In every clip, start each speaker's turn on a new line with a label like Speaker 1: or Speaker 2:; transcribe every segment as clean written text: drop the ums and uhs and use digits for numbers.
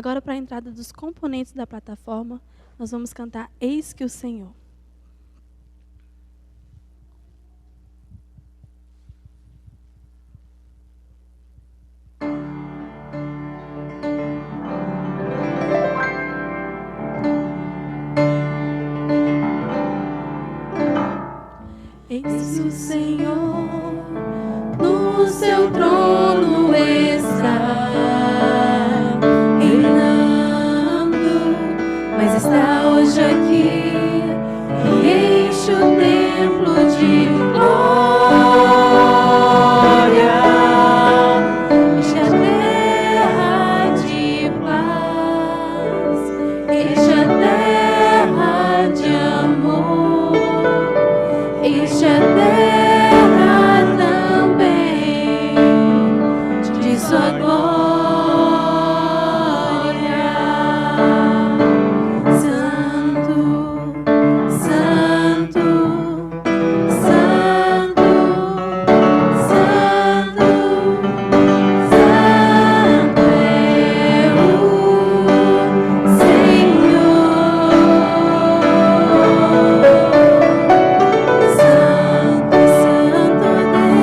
Speaker 1: Agora, para a entrada dos componentes da plataforma, nós vamos cantar Eis que o Senhor. Eis que o Senhor no seu trono está, reinando, mas está hoje aqui e enche o templo de glória, enche a terra de paz, enche a terra de amor, enche a terra também de sua glória. Santo, Santo, Santo, Santo, Santo é o Senhor. Santo, Santo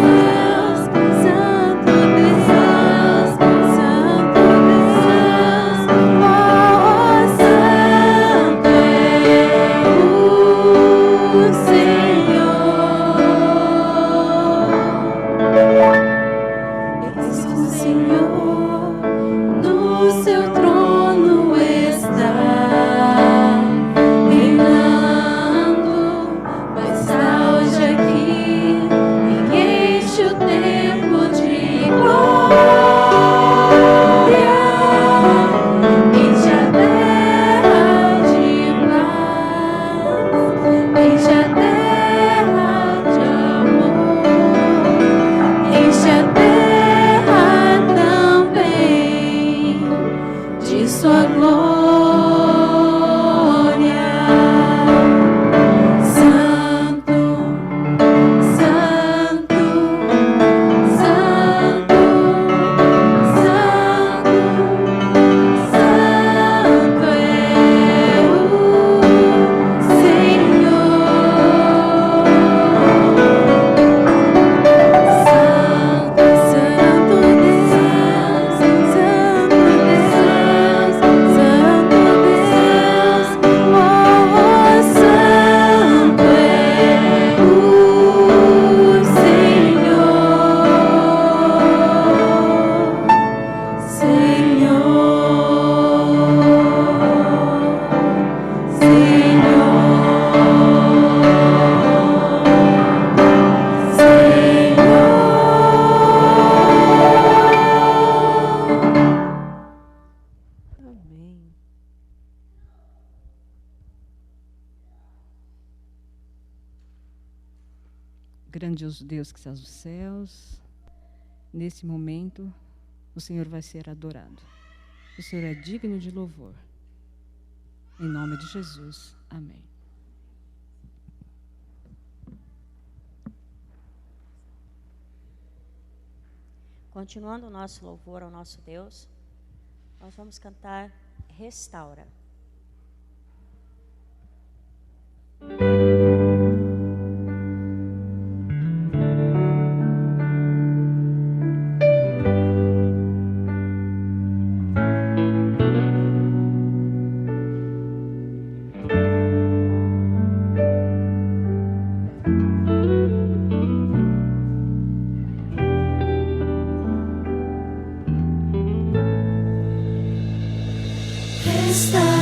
Speaker 1: Deus, Santo Deus, Santo Deus, oh Santo é o Senhor. Eis que o Senhor no seu trono está, reinando, mas está hoje aqui e enche o templo de glória, enche a terra de paz, enche a terra de amor, enche a terra também de sua glória. Santo, Santo, Santo, Santo, Santo é o Senhor. Santo, Santo Deus, Santo Deus, Santo Deus, oh Santo é o Senhor. Amém.
Speaker 2: Grandioso Deus que estás nos céus, nesse momento o Senhor vai ser adorado. O Senhor é digno de louvor. Em nome de Jesus. Amém.
Speaker 3: Continuando o nosso louvor ao nosso Deus, nós vamos cantar Restaura.
Speaker 4: Restaura.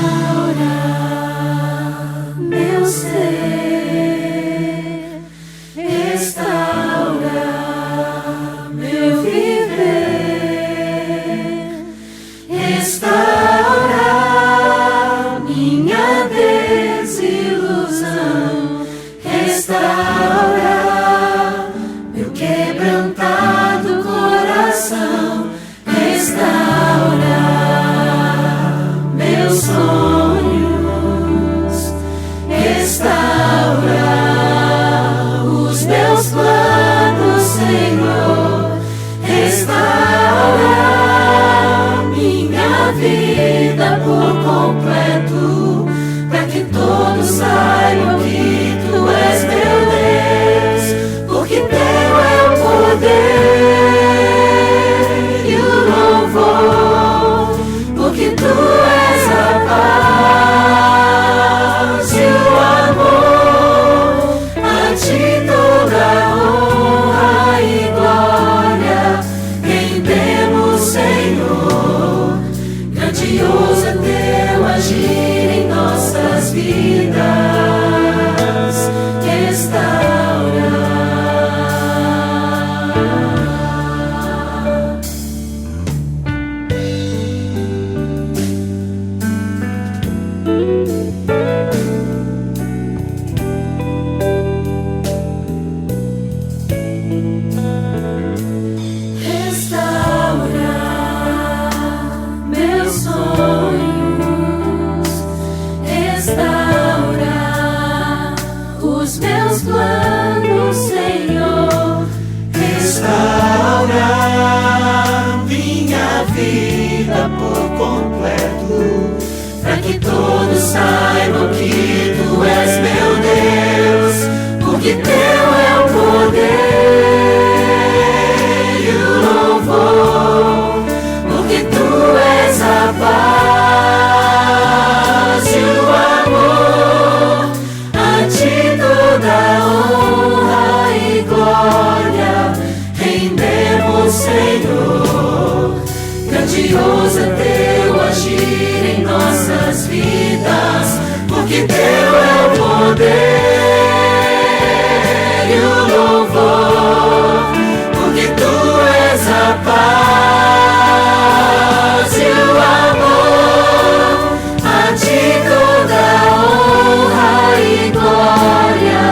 Speaker 1: que todos saibam que tu és meu Deus, porque teu é o poder e o louvor, porque tu és a paz e o amor, a ti toda honra e glória rendemos, Senhor. Grandioso é teu agir em nossas vidas, porque teu é o poder e o louvor, porque tu és a paz e o amor, a ti toda honra e glória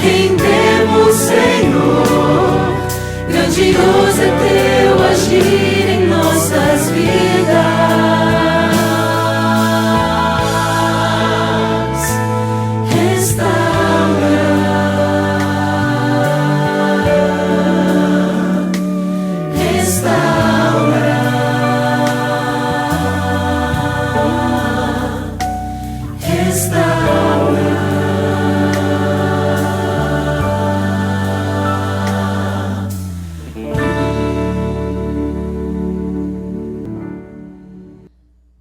Speaker 1: rendemos, Senhor. Grandioso é teu agir em nossas vidas. Restaura, restaura, restaura.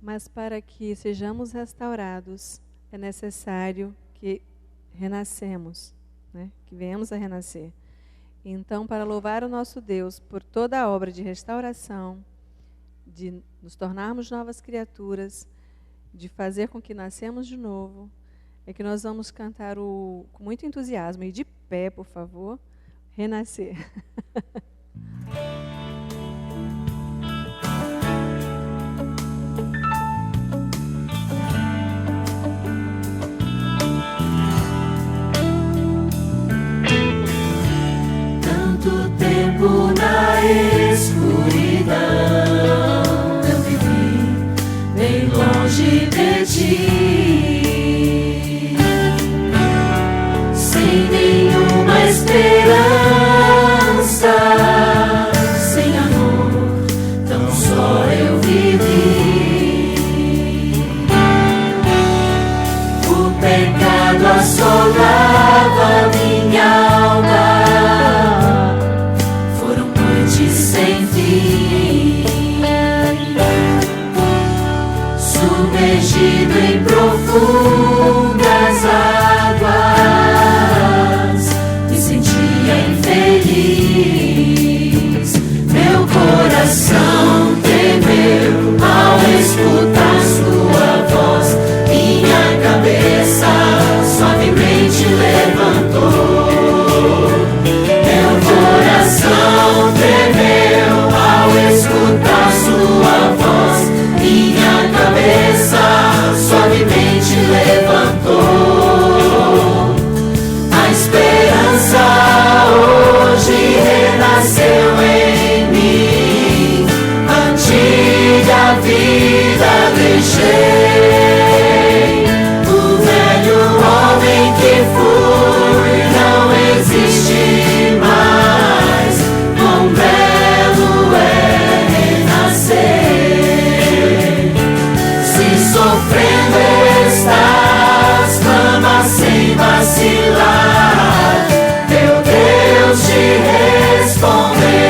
Speaker 4: Mas para que sejamos restaurados, é necessário que renascemos, né? Que venhamos a renascer. Então, para louvar o nosso Deus por toda a obra de restauração, de nos tornarmos novas criaturas, de fazer com que nascemos de novo, é que nós vamos cantar com muito entusiasmo. E de pé, por favor, renascer.
Speaker 1: Tanto tempo na escuridão eu vivi bem longe de ti, sem nenhuma esperança, sem amor, tão só eu vivi. O pecado assolava minha alma, sem fim, submergido em profundas águas, me sentia infeliz. Meu coração tremeu ao escutar sua voz, minha cabeça suavemente levantou. Meu coração tremeu ao escutar sua voz, minha cabeça suavemente levantou. A esperança hoje renasceu em mim, antiga vida deixei. O velho homem que fui não existe mais, quão belo é renascer. Se sofrendo estás, clama sem vacilar, teu Deus te responderá.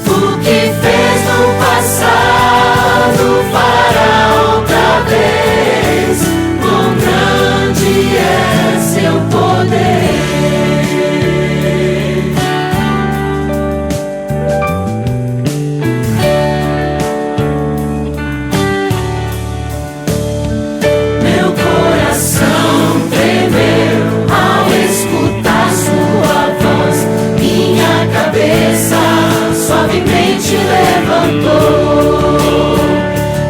Speaker 1: O que fez no passado fará outra vez, quão grande é seu poder. Meu coração tremeu ao escutar sua voz, minha cabeça suavemente levantou.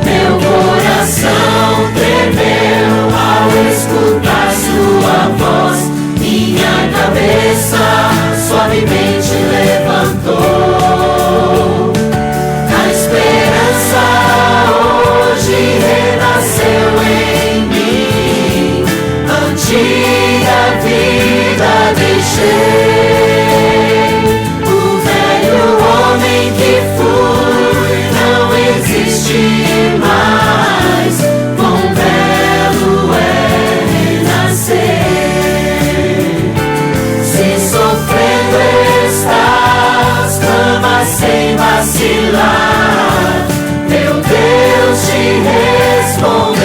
Speaker 1: Meu coração tremeu ao escutar sua voz, minha cabeça suavemente levantou. A esperança hoje renasceu em mim, antiga vida deixei. O velho homem que fui não vacilar, meu Deus te responderá.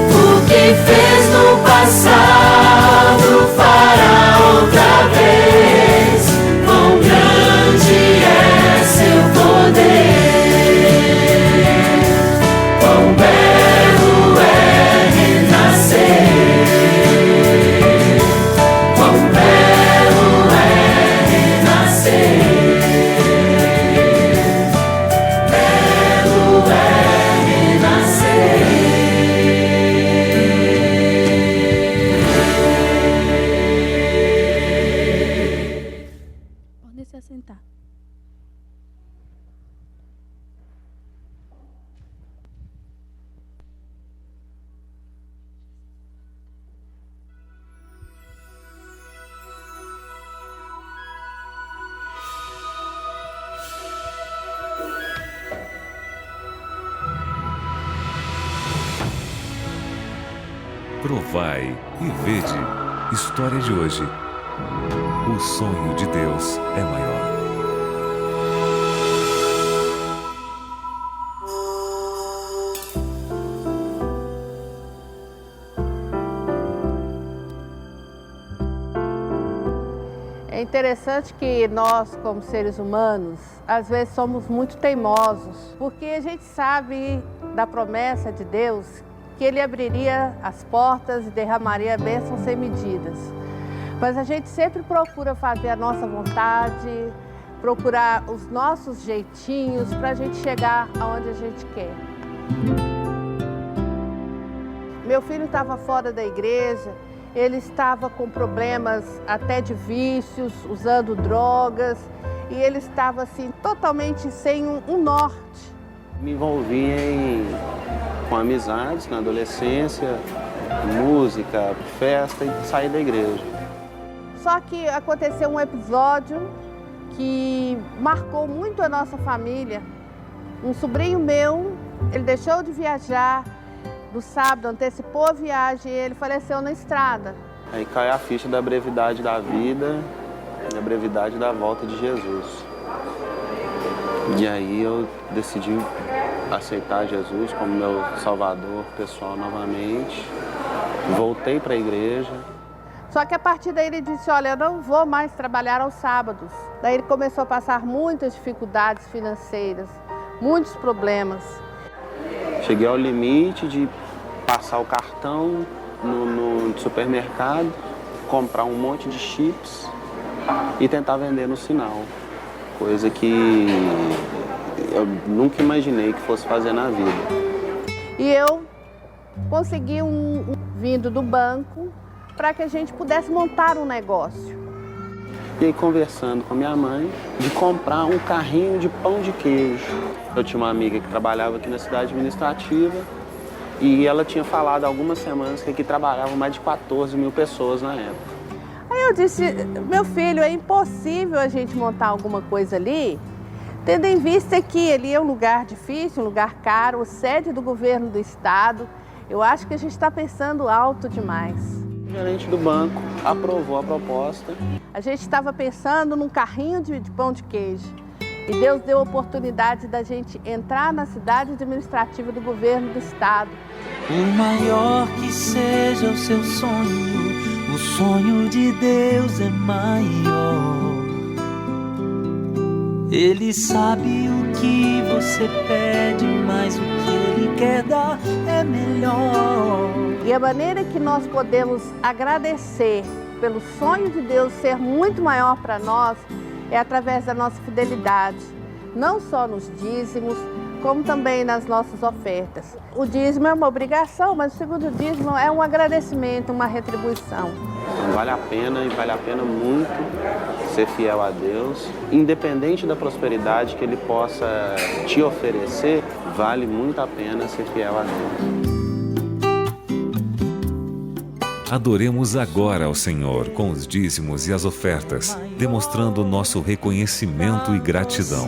Speaker 1: O que fez no passado fará outra vez. Quão grande é seu poder, quão belo é renascer, quão belo é renascer, belo é renascer.
Speaker 5: Podem se assentar.
Speaker 6: Provai e vede. História de hoje. O sonho de Deus é maior.
Speaker 7: É interessante que nós, como seres humanos, às vezes somos muito teimosos, porque a gente sabe da promessa de Deus que Ele abriria as portas e derramaria bênçãos sem medidas. Mas a gente sempre procura fazer a nossa vontade, procurar os nossos jeitinhos para a gente chegar aonde a gente quer. Meu filho estava fora da igreja, ele estava com problemas até de vícios, usando drogas, e ele estava assim totalmente sem um norte.
Speaker 8: Me envolvi com amizades na adolescência, música, festa e saí da igreja.
Speaker 7: Só que aconteceu um episódio que marcou muito a nossa família. Um sobrinho meu, ele deixou de viajar no sábado, antecipou a viagem e ele faleceu na estrada.
Speaker 8: Aí cai a ficha da brevidade da vida e a brevidade da volta de Jesus. E aí eu decidi aceitar Jesus como meu salvador pessoal novamente. Voltei para a igreja.
Speaker 7: Só que a partir daí ele disse, olha, eu não vou mais trabalhar aos sábados. Daí ele começou a passar muitas dificuldades financeiras, muitos problemas.
Speaker 8: Cheguei ao limite de passar o cartão no supermercado, comprar um monte de chips e tentar vender no sinal. Coisa que eu nunca imaginei que fosse fazer na vida.
Speaker 7: E eu consegui vindo do banco para que a gente pudesse montar um negócio.
Speaker 8: E aí conversando com a minha mãe de comprar um carrinho de pão de queijo. Eu tinha uma amiga que trabalhava aqui na cidade administrativa e ela tinha falado há algumas semanas que aqui trabalhavam mais de 14 mil pessoas na época.
Speaker 7: Aí eu disse, meu filho, é impossível a gente montar alguma coisa ali, tendo em vista que ali é um lugar difícil, um lugar caro, sede do governo do estado. Eu acho que a gente está pensando alto demais.
Speaker 8: O gerente do banco aprovou a proposta.
Speaker 7: A gente estava pensando num carrinho de pão de queijo. E Deus deu a oportunidade da gente entrar na cidade administrativa do governo do estado.
Speaker 1: Por maior que seja o seu sonho, o sonho de Deus é maior. Ele sabe o que você pede, mas o que Ele quer dar é melhor.
Speaker 7: E a maneira que nós podemos agradecer pelo sonho de Deus ser muito maior para nós é através da nossa fidelidade, não só nos dízimos, como também nas nossas ofertas. O dízimo é uma obrigação, mas o segundo dízimo é um agradecimento, uma retribuição.
Speaker 8: Então vale a pena e vale a pena muito ser fiel a Deus. Independente da prosperidade que Ele possa te oferecer, vale muito a pena ser fiel a Deus.
Speaker 6: Adoremos agora ao Senhor com os dízimos e as ofertas, demonstrando nosso reconhecimento e gratidão.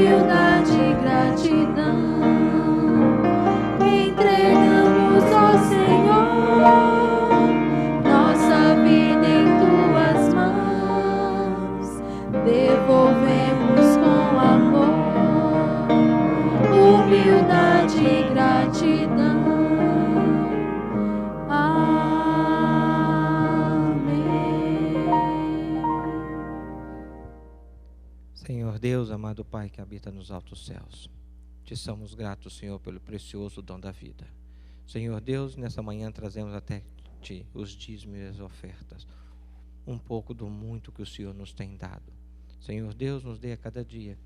Speaker 4: humildade e gratidão, entregamos ao Senhor nossa vida em tuas mãos, devolvemos com amor, humildade e gratidão.
Speaker 5: Senhor Deus, amado Pai que habita nos altos céus, te somos gratos, Senhor, pelo precioso dom da vida. Senhor Deus, nessa manhã trazemos até Ti os dízimos e as ofertas, um pouco do muito que o Senhor nos tem dado. Senhor Deus, nos dê a cada dia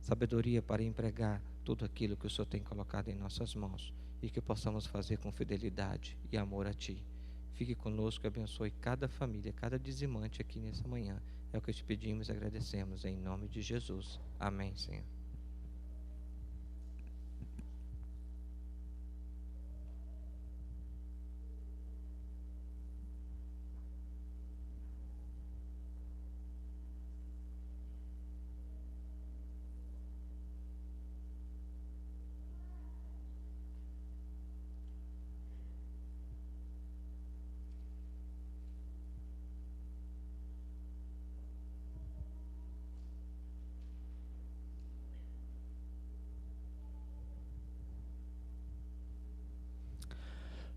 Speaker 5: sabedoria para empregar tudo aquilo que o Senhor tem colocado em nossas mãos e que possamos fazer com fidelidade e amor a Ti. Fique conosco e abençoe cada família, cada dizimante aqui nessa manhã. É o que te pedimos e agradecemos em nome de Jesus. Amém, Senhor.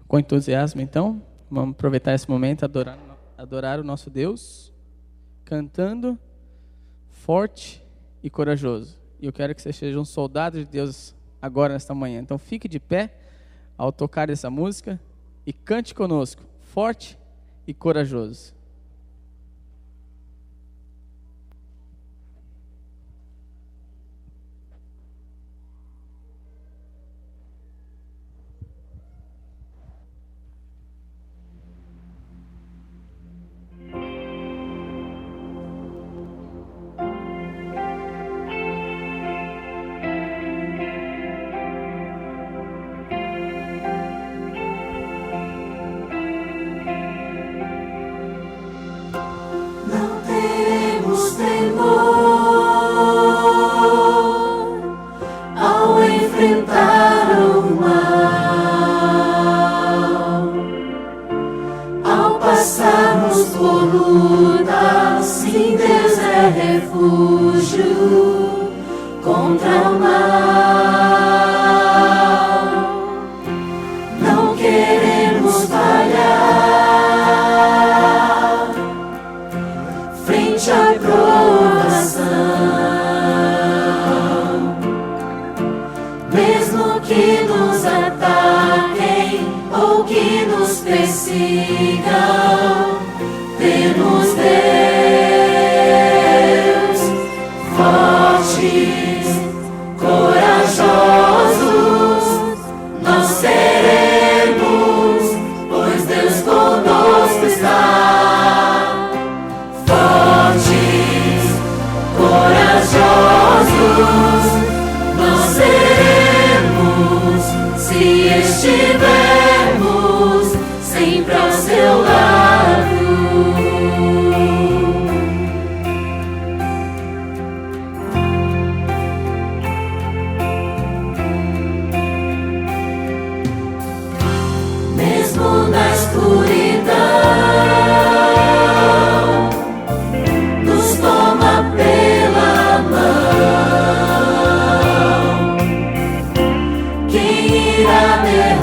Speaker 9: Com entusiasmo, então, vamos aproveitar esse momento, adorar o nosso Deus, cantando forte e corajoso. E eu quero que você seja um soldado de Deus agora, nesta manhã. Então, fique de pé ao tocar essa música e cante conosco, forte e corajoso.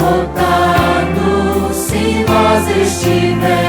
Speaker 1: Derrotar-nos se nós estivermos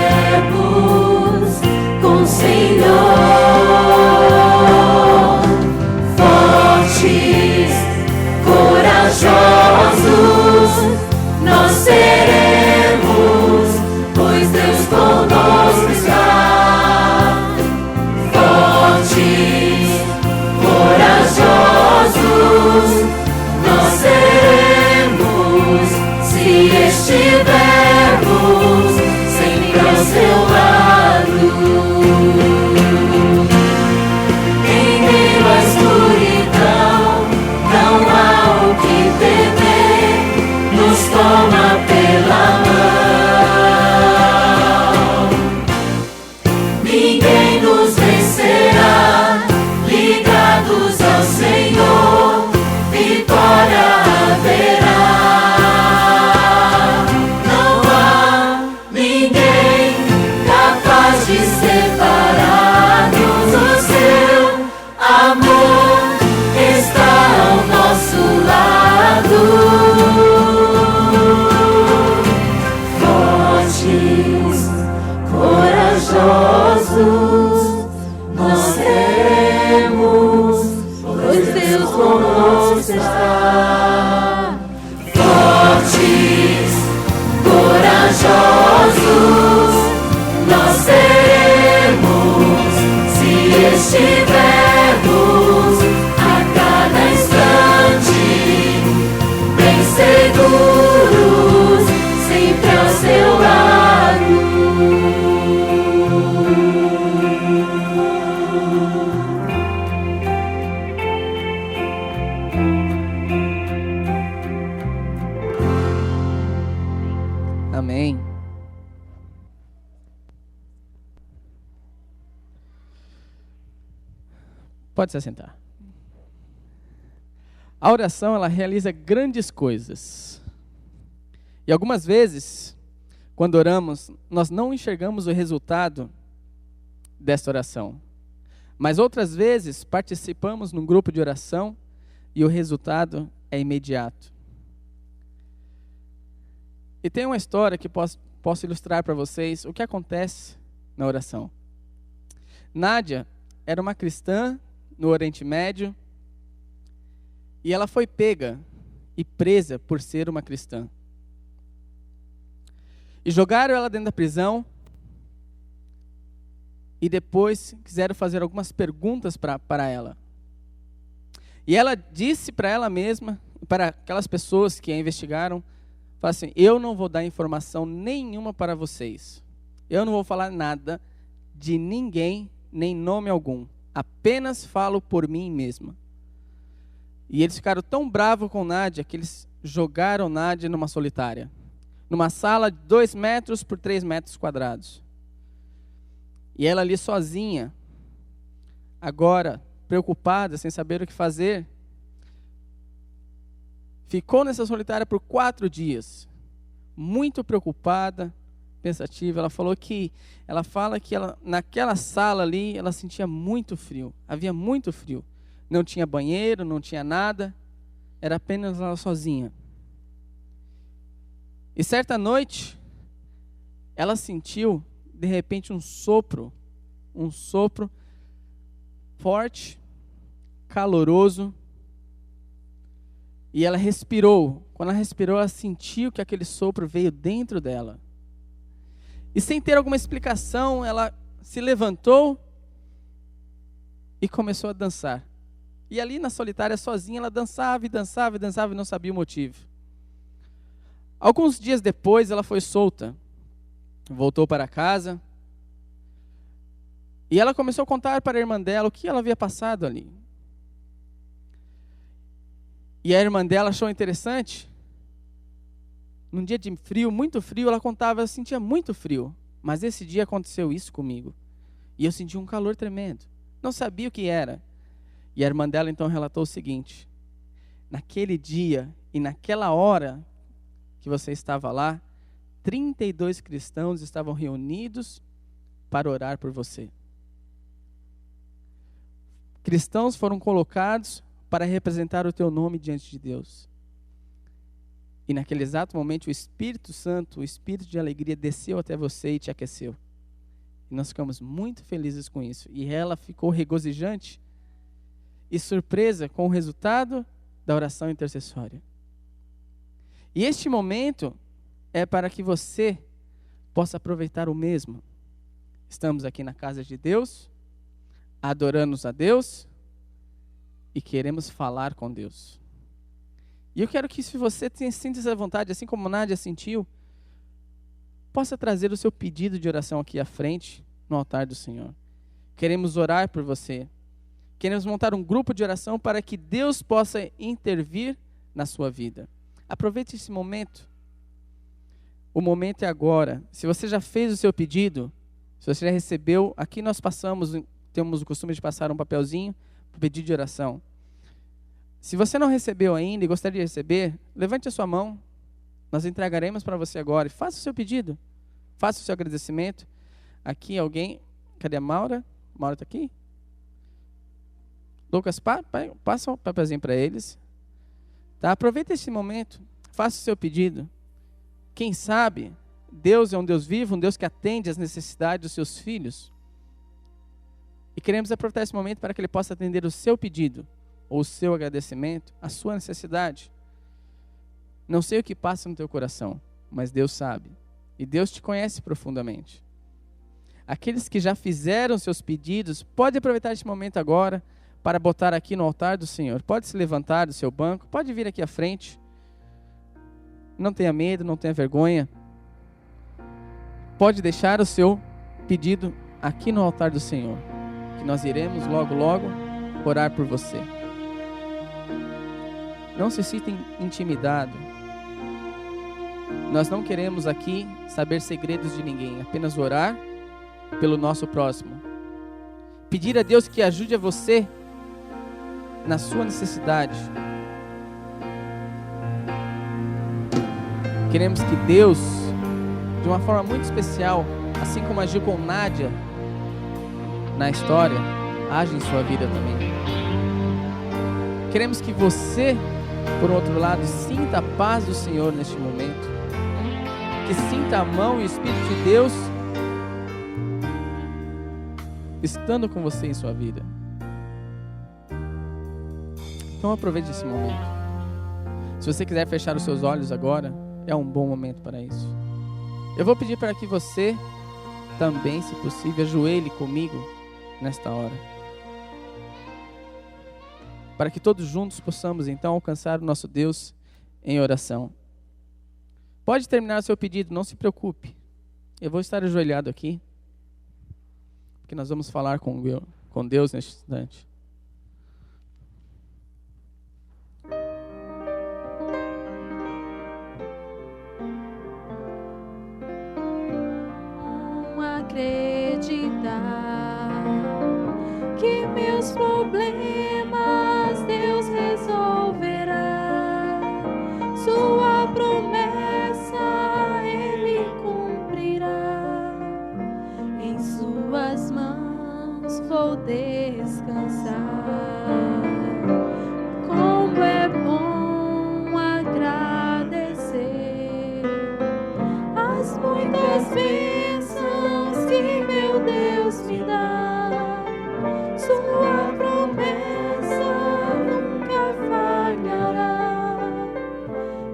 Speaker 1: Deus conosco está. Fortes, corajosos, nós seremos, se estivermos a cada instante bem seguros, sempre ao seu lado.
Speaker 9: Amém. Pode se assentar. A oração, ela realiza grandes coisas. E algumas vezes, quando oramos, nós não enxergamos o resultado desta oração. Mas outras vezes, participamos num grupo de oração e o resultado é imediato. E tem uma história que posso ilustrar para vocês o que acontece na oração. Nádia era uma cristã no Oriente Médio e ela foi pega e presa por ser uma cristã. E jogaram ela dentro da prisão e depois quiseram fazer algumas perguntas para ela. E ela disse para ela mesma, para aquelas pessoas que a investigaram, fala assim: eu não vou dar informação nenhuma para vocês. Eu não vou falar nada de ninguém, nem nome algum. Apenas falo por mim mesma. E eles ficaram tão bravos com Nádia que eles jogaram Nádia numa solitária. Numa sala de 2 metros por 3 metros quadrados. E ela ali sozinha, agora preocupada, sem saber o que fazer, ficou nessa solitária por 4 dias, muito preocupada, pensativa. Ela fala que ela, naquela sala ali, ela sentia muito frio. Havia muito frio. Não tinha banheiro, não tinha nada. Era apenas ela sozinha. E certa noite, ela sentiu, de repente, um sopro forte, caloroso. E ela respirou. Quando ela respirou, ela sentiu que aquele sopro veio dentro dela. E sem ter alguma explicação, ela se levantou e começou a dançar. E ali na solitária, sozinha, ela dançava e dançava e dançava e não sabia o motivo. Alguns dias depois, ela foi solta. Voltou para casa. E ela começou a contar para a irmã dela o que ela havia passado ali. E a irmã dela achou interessante. Num dia de frio, muito frio, ela contava: eu sentia muito frio. Mas esse dia aconteceu isso comigo. E eu senti um calor tremendo. Não sabia o que era. E a irmã dela então relatou o seguinte: naquele dia e naquela hora que você estava lá, 32 cristãos estavam reunidos para orar por você. Cristãos foram colocados para representar o teu nome diante de Deus. E naquele exato momento o Espírito Santo, o Espírito de alegria desceu até você e te aqueceu. E nós ficamos muito felizes com isso. E ela ficou regozijante e surpresa com o resultado da oração intercessória. E este momento é para que você possa aproveitar o mesmo. Estamos aqui na casa de Deus, adorando a Deus e queremos falar com Deus. E eu quero que, se você sinta essa vontade, assim como Nádia sentiu, possa trazer o seu pedido de oração aqui à frente, no altar do Senhor. Queremos orar por você. Queremos montar um grupo de oração para que Deus possa intervir na sua vida. Aproveite esse momento. O momento é agora. Se você já fez o seu pedido, se você já recebeu, aqui nós temos o costume de passar um papelzinho para o pedido de oração. Se você não recebeu ainda e gostaria de receber, levante a sua mão. Nós entregaremos para você agora. Faça o seu pedido. Faça o seu agradecimento. Aqui alguém... Cadê a Maura? Maura está aqui? Lucas, passa um papelzinho para eles. Tá? Aproveita esse momento. Faça o seu pedido. Quem sabe, Deus é um Deus vivo, um Deus que atende às necessidades dos seus filhos. E queremos aproveitar esse momento para que Ele possa atender o seu pedido. ou o seu agradecimento, a sua necessidade. Não sei o que passa no teu coração, mas Deus sabe. E Deus te conhece profundamente. Aqueles que já fizeram seus pedidos, pode aproveitar este momento agora para botar aqui no altar do Senhor. Pode se levantar do seu banco, pode vir aqui à frente. Não tenha medo, não tenha vergonha. Pode deixar o seu pedido aqui no altar do Senhor, que nós iremos logo, logo orar por você. Não se sinta intimidado. Nós não queremos aqui saber segredos de ninguém, apenas orar pelo nosso próximo. Pedir a Deus que ajude a você na sua necessidade. Queremos que Deus, de uma forma muito especial, assim como agiu com Nádia na história, age em sua vida também. Queremos que você, por outro lado, sinta a paz do Senhor neste momento. Que sinta a mão e o Espírito de Deus estando com você em sua vida. Então aproveite esse momento. Se você quiser fechar os seus olhos agora, é um bom momento para isso. Eu vou pedir para que você também, se possível, ajoelhe comigo nesta hora. Para que todos juntos possamos então alcançar o nosso Deus em oração. Pode terminar o seu pedido, não se preocupe. Eu vou estar ajoelhado aqui, porque nós vamos falar com Deus neste instante.
Speaker 4: Acreditar que meus problemas Deus resolverá. Sua promessa Ele cumprirá. Em suas mãos vou descansar. Como é bom agradecer as muitas bênçãos que meu Deus me dá. Sua promessa nunca falhará.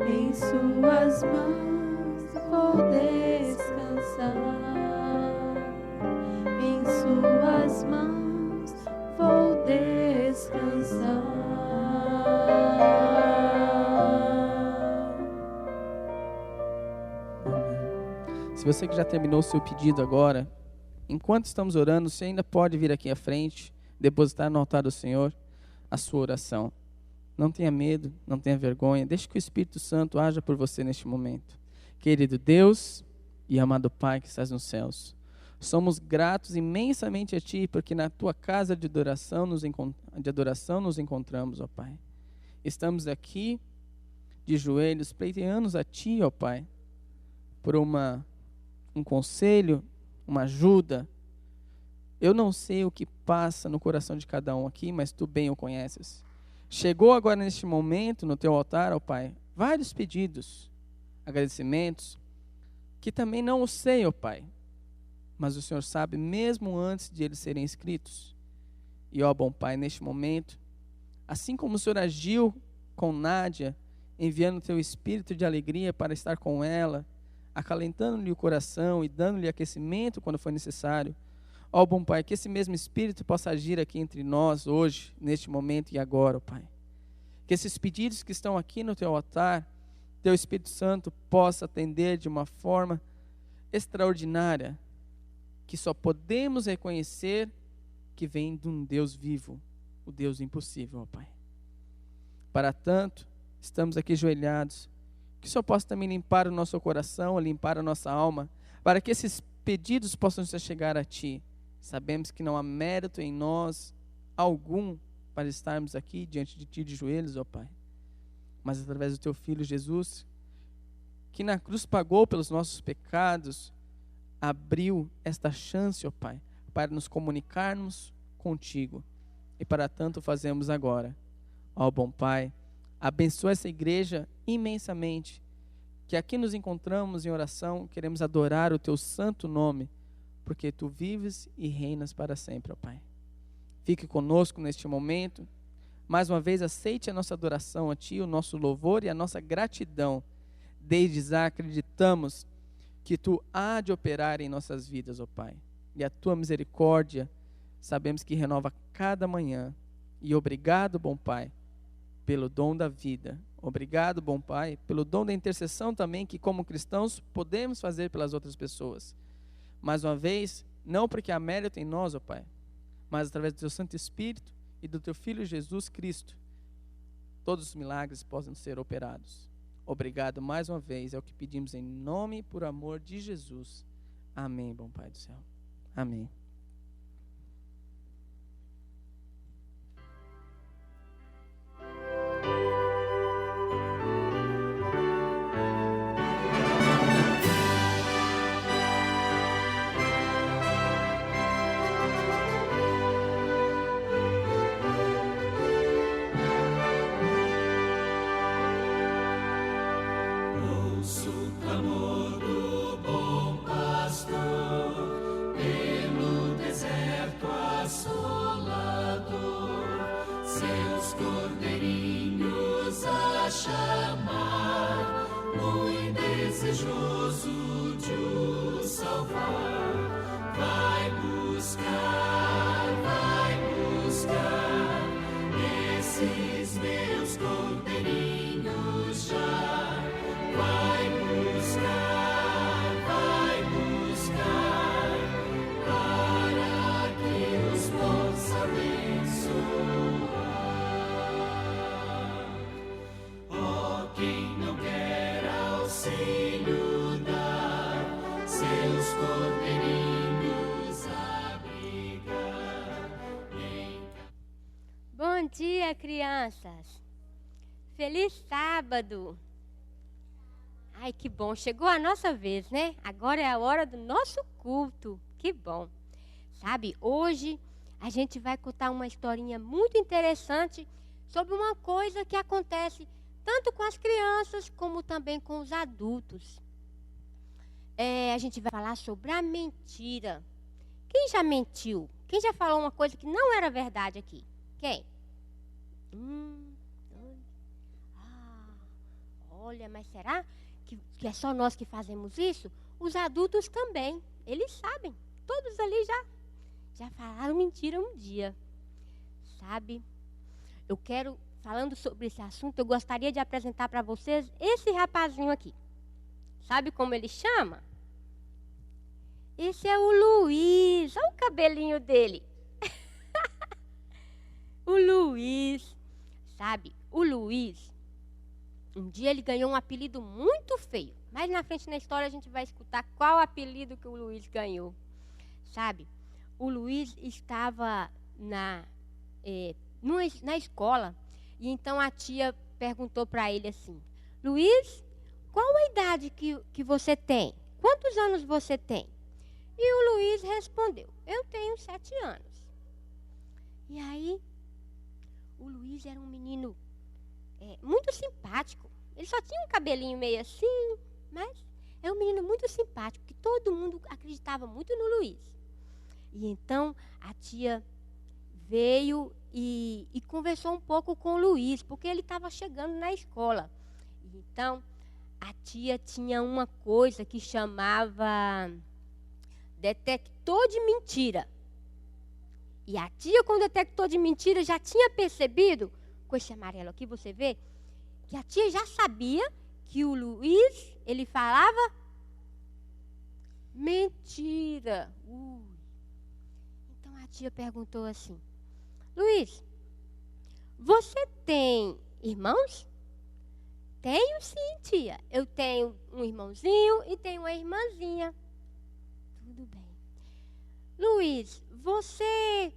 Speaker 4: Em suas mãos vou descansar. Em suas mãos vou descansar.
Speaker 9: Se você que já terminou o seu pedido agora, enquanto estamos orando, você ainda pode vir aqui à frente, depositar no altar do Senhor a sua oração. Não tenha medo, não tenha vergonha, deixe que o Espírito Santo haja por você neste momento. Querido Deus e amado Pai que estás nos céus, somos gratos imensamente a Ti, porque na Tua casa de adoração nos encontramos, ó Pai. Estamos aqui de joelhos, pleiteando a Ti, ó Pai, por um conselho, uma ajuda. Eu não sei o que passa no coração de cada um aqui, mas Tu bem o conheces. Chegou agora neste momento no Teu altar, ó Pai, vários pedidos, agradecimentos, que também não o sei, ó Pai, mas o Senhor sabe mesmo antes de eles serem escritos. E ó bom Pai, neste momento, assim como o Senhor agiu com Nádia, enviando o Teu Espírito de alegria para estar com ela, acalentando-lhe o coração e dando-lhe aquecimento quando for necessário. Ó bom Pai, que esse mesmo Espírito possa agir aqui entre nós hoje, neste momento e agora, ó Pai. Que esses pedidos que estão aqui no Teu altar, Teu Espírito Santo possa atender de uma forma extraordinária, que só podemos reconhecer que vem de um Deus vivo, o Deus impossível, ó Pai. Para tanto, estamos aqui ajoelhados, que o Senhor possa também limpar o nosso coração, limpar a nossa alma, para que esses pedidos possam chegar a Ti. Sabemos que não há mérito em nós algum para estarmos aqui diante de Ti de joelhos, ó Pai. Mas através do Teu Filho Jesus, que na cruz pagou pelos nossos pecados, abriu esta chance, ó Pai, para nos comunicarmos contigo. E para tanto fazemos agora. Ó bom Pai, abençoa essa igreja imensamente, que aqui nos encontramos em oração, queremos adorar o Teu santo nome, porque Tu vives e reinas para sempre, ó Pai. Fique conosco neste momento, Mais uma vez, aceite a nossa adoração a Ti, o nosso louvor e a nossa gratidão. Desde já acreditamos que Tu há de operar em nossas vidas, ó Pai. E a Tua misericórdia, sabemos que renova cada manhã. E obrigado, bom Pai, pelo dom da vida. Obrigado, bom Pai, pelo dom da intercessão também, que como cristãos podemos fazer pelas outras pessoas. Mais uma vez, não porque há mérito em nós, ó Pai, mas através do Teu Santo Espírito e do Teu Filho Jesus Cristo, todos os milagres possam ser operados. Obrigado mais uma vez, é o que pedimos em nome e por amor de Jesus. Amém, bom Pai do céu. Amém.
Speaker 10: Bom dia, crianças. Feliz sábado. Ai, que bom. Chegou a nossa vez, né? Agora é a hora do nosso culto. Que bom. Sabe, hoje a gente vai contar uma historinha muito interessante sobre uma coisa que acontece tanto com as crianças como também com os adultos. A gente vai falar sobre a mentira. Quem já mentiu? Quem já falou uma coisa que não era verdade aqui? Quem? Olha, mas será que é só nós que fazemos isso? Os adultos também, eles sabem. Todos ali já falaram mentira um dia. Sabe? Falando sobre esse assunto, eu gostaria de apresentar para vocês esse rapazinho aqui. Sabe como ele chama? Esse é o Luiz. Olha o cabelinho dele. O Luiz. Sabe, o Luiz, um dia ele ganhou um apelido muito feio. Mais na frente na história a gente vai escutar qual apelido que o Luiz ganhou. Sabe, o Luiz estava na escola e então a tia perguntou para ele assim: Luiz, qual a idade que você tem? Quantos anos você tem? E o Luiz respondeu: eu tenho 7 anos. E aí, o Luiz era um menino muito simpático. Ele só tinha um cabelinho meio assim, mas é um menino muito simpático, que todo mundo acreditava muito no Luiz. E então a tia veio e conversou um pouco com o Luiz, porque ele estava chegando na escola. E então a tia tinha uma coisa que chamava detector de mentira. E a tia, com o detector de mentira, já tinha percebido, com esse amarelo aqui, você vê, que a tia já sabia que o Luiz, ele falava mentira. Então a tia perguntou assim: Luiz, você tem irmãos? Tenho sim, tia. Eu tenho um irmãozinho e tenho uma irmãzinha. Tudo bem. Luiz, você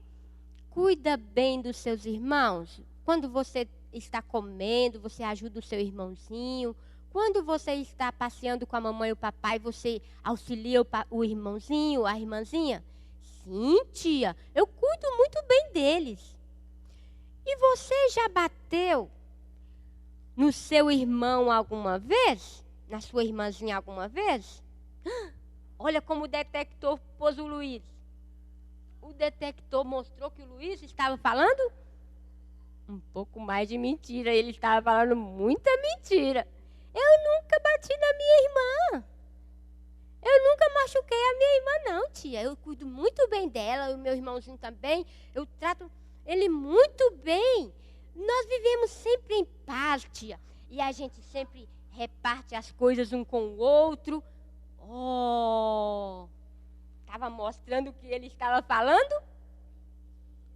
Speaker 10: cuida bem dos seus irmãos? Quando você está comendo, você ajuda o seu irmãozinho? Quando você está passeando com a mamãe e o papai, você auxilia o irmãozinho, a irmãzinha? Sim, tia, eu cuido muito bem deles. E você já bateu no seu irmão alguma vez? Na sua irmãzinha alguma vez? Olha como o detector pôs o Luiz. O detector mostrou que o Luiz estava falando um pouco mais de mentira. Ele estava falando muita mentira. Eu nunca bati na minha irmã. Eu nunca machuquei a minha irmã, não, tia. Eu cuido muito bem dela, e o meu irmãozinho também. Eu trato ele muito bem. Nós vivemos sempre em paz, tia. E a gente sempre reparte as coisas um com o outro. Oh! Estava mostrando o que ele estava falando?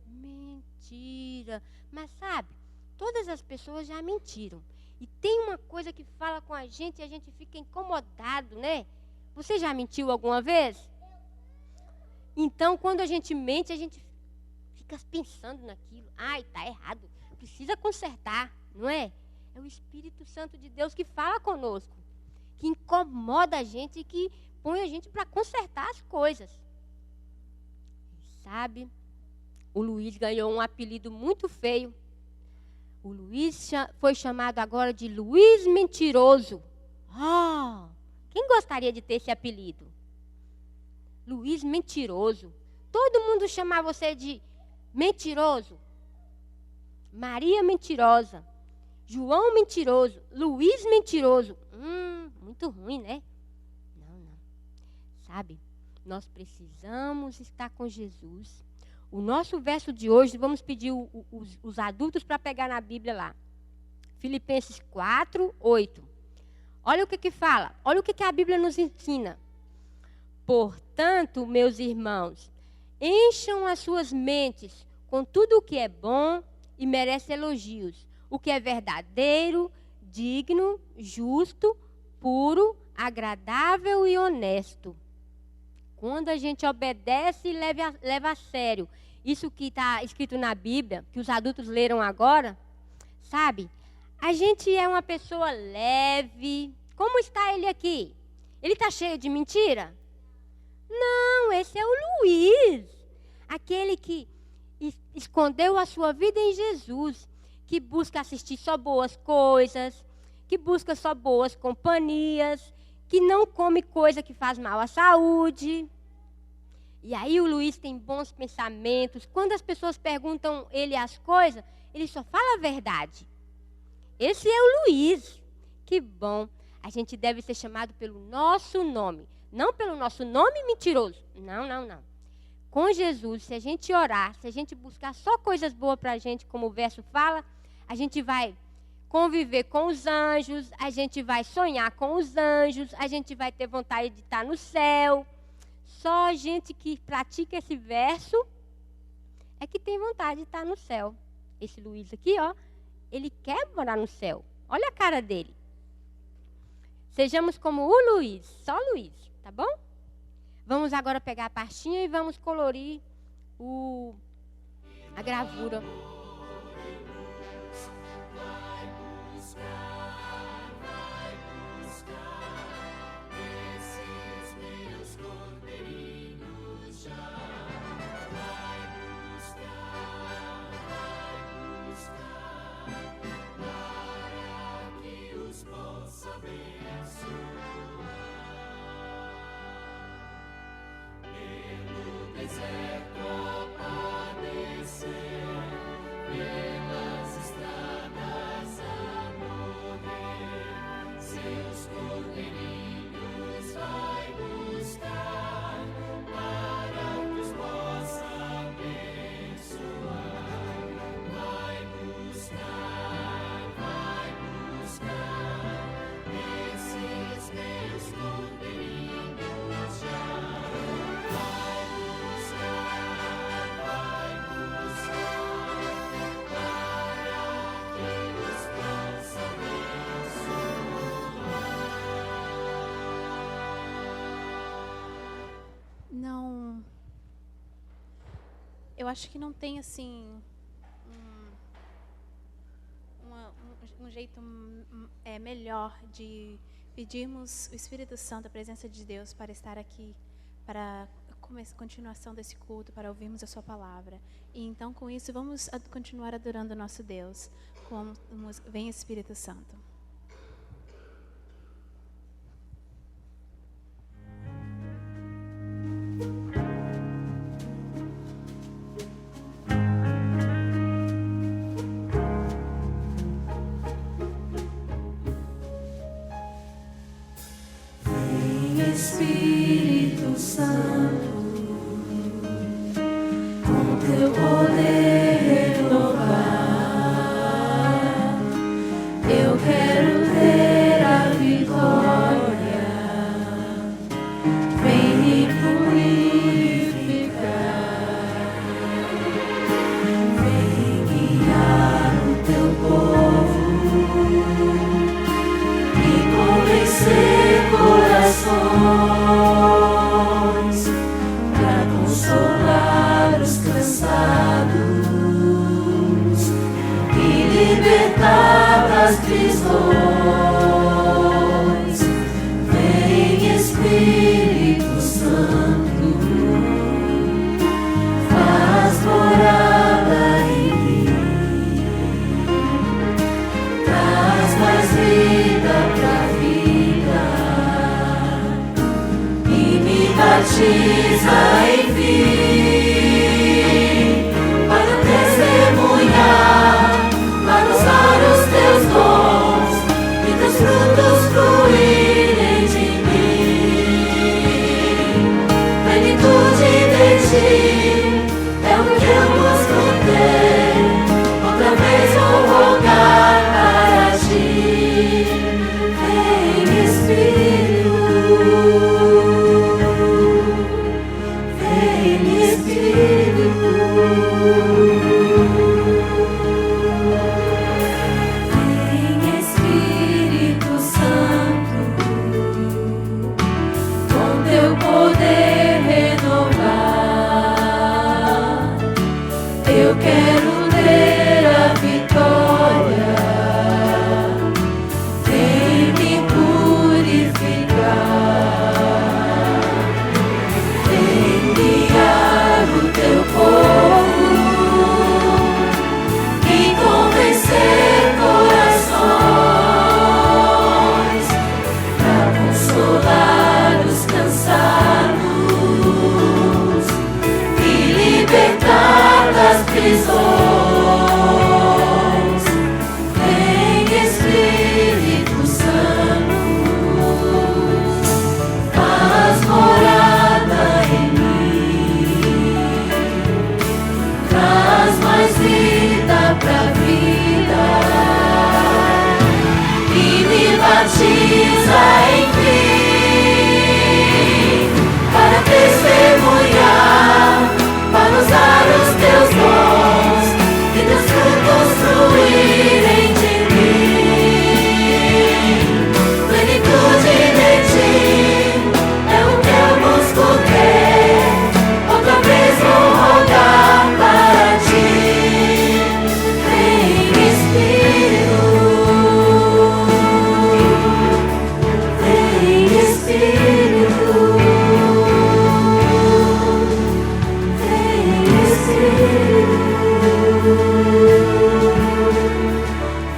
Speaker 10: Mentira. Mas sabe, todas as pessoas já mentiram. E tem uma coisa que fala com a gente e a gente fica incomodado, né? Você já mentiu alguma vez? Então, quando a gente mente, a gente fica pensando naquilo. Ai, tá errado. Precisa consertar, não é? É o Espírito Santo de Deus que fala conosco, que incomoda a gente e que põe a gente para consertar as coisas. Sabe, o Luiz ganhou um apelido muito feio. O Luiz foi chamado agora de Luiz Mentiroso. Quem gostaria de ter esse apelido? Luiz Mentiroso. Todo mundo chama você de mentiroso. Maria Mentirosa. João Mentiroso. Luiz Mentiroso. Muito ruim, né? Não. Sabe, nós precisamos estar com Jesus. O nosso verso de hoje, vamos pedir os adultos para pegar na Bíblia lá. Filipenses 4, 8. Olha o que fala. Olha o que a Bíblia nos ensina. Portanto, meus irmãos, encham as suas mentes com tudo o que é bom e merece elogios. O que é verdadeiro, digno, justo, puro, agradável e honesto. Quando a gente obedece e leva a sério isso que está escrito na Bíblia, que os adultos leram agora, sabe? A gente é uma pessoa leve. Como está ele aqui? Ele está cheio de mentira? Não, esse é o Luiz. Aquele que escondeu a sua vida em Jesus, que busca assistir só boas coisas, que busca só boas companhias, que não come coisa que faz mal à saúde. E aí o Luiz tem bons pensamentos. Quando as pessoas perguntam ele as coisas, ele só fala a verdade. Esse é o Luiz. Que bom. A gente deve ser chamado pelo nosso nome. Não pelo nosso nome mentiroso. Não. Com Jesus, se a gente orar, se a gente buscar só coisas boas para a gente, como o verso fala, a gente vai conviver com os anjos, a gente vai sonhar com os anjos, a gente vai ter vontade de estar no céu. Só gente que pratica esse verso é que tem vontade de estar no céu. Esse Luiz aqui, ó, ele quer morar no céu. Olha a cara dele. Sejamos como o Luiz, só Luiz, tá bom? Vamos agora pegar a pastinha e vamos colorir a gravura.
Speaker 11: Eu acho que não tem assim um jeito melhor de pedirmos o Espírito Santo, a presença de Deus, para estar aqui, para a continuação desse culto, para ouvirmos a sua palavra. E então, com isso, vamos continuar adorando o nosso Deus. Vem Espírito Santo.
Speaker 1: Espírito Santo, com teu poder renovar, eu quero ter a vitória. Vem me purificar, vem guiar o teu povo e convencer corações para consolar os cansados e libertar das prisões. Vem Espírito Santo, faz morada em mim, traz mais vida pra vida e me batiza em mim, para testemunhar, para usar os teus dons e teus frutos fluírem de mim. Plenitude de ti é o que eu busco ter, outra vez vou rogar para ti. Vem Espírito, vem Espírito, vem Espírito Santo, com teu poder renovar, eu quero ter a vitória. Vem me purificar, vem guiar o teu povo e convencer corações para consolar os cansados e libertar das prisões. Vem Espírito Santo, faz morada em mim, traz mais vida pra vida e me batiza em mim, para testemunhar, para usar os teus dons e teus frutos fluírem de mim. Plenitude de ti é o que eu busco ter, outra vez vou rogar para ti. Vem Espírito, vem Espírito, vem Espírito,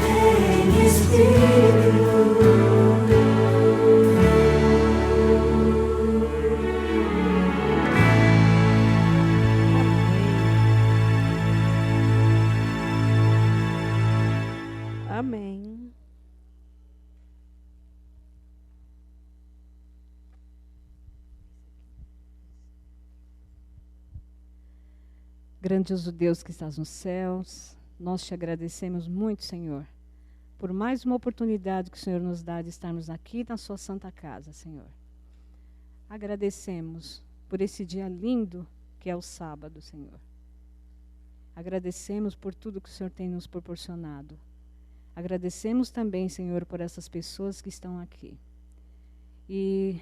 Speaker 1: vem
Speaker 4: Amém.
Speaker 2: Grandioso Deus que estás nos céus, nós te agradecemos muito, Senhor, por mais uma oportunidade que o Senhor nos dá de estarmos aqui na sua santa casa, Senhor. Agradecemos por esse dia lindo que é o sábado, Senhor. Agradecemos por tudo que o Senhor tem nos proporcionado. Agradecemos também, Senhor, por essas pessoas que estão aqui. E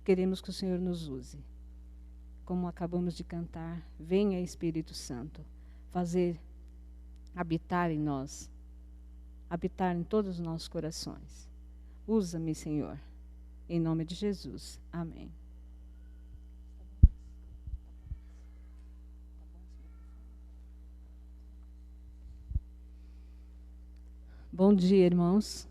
Speaker 2: queremos que o Senhor nos use. Como acabamos de cantar, venha Espírito Santo, habitar em nós, habitar em todos os nossos corações. Usa-me, Senhor, em nome de Jesus. Amém. Bom dia, irmãos.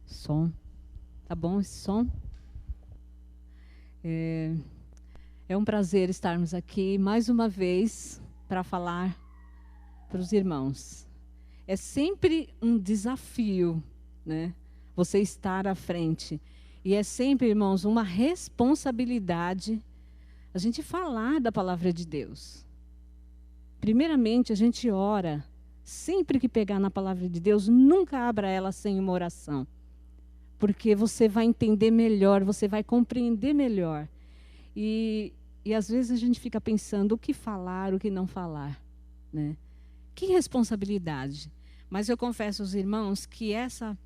Speaker 2: Som. Tá bom esse som? É um prazer estarmos aqui mais uma vez para falar para os irmãos. É sempre um desafio, né? Você estar à frente. E é sempre, irmãos, uma responsabilidade a gente falar da palavra de Deus. Primeiramente, a gente ora. Sempre que pegar na palavra de Deus, nunca abra ela sem uma oração. Porque você vai entender melhor, você vai compreender melhor. E às vezes a gente fica pensando o que falar, o que não falar, né? Que responsabilidade. Mas eu confesso aos irmãos que essa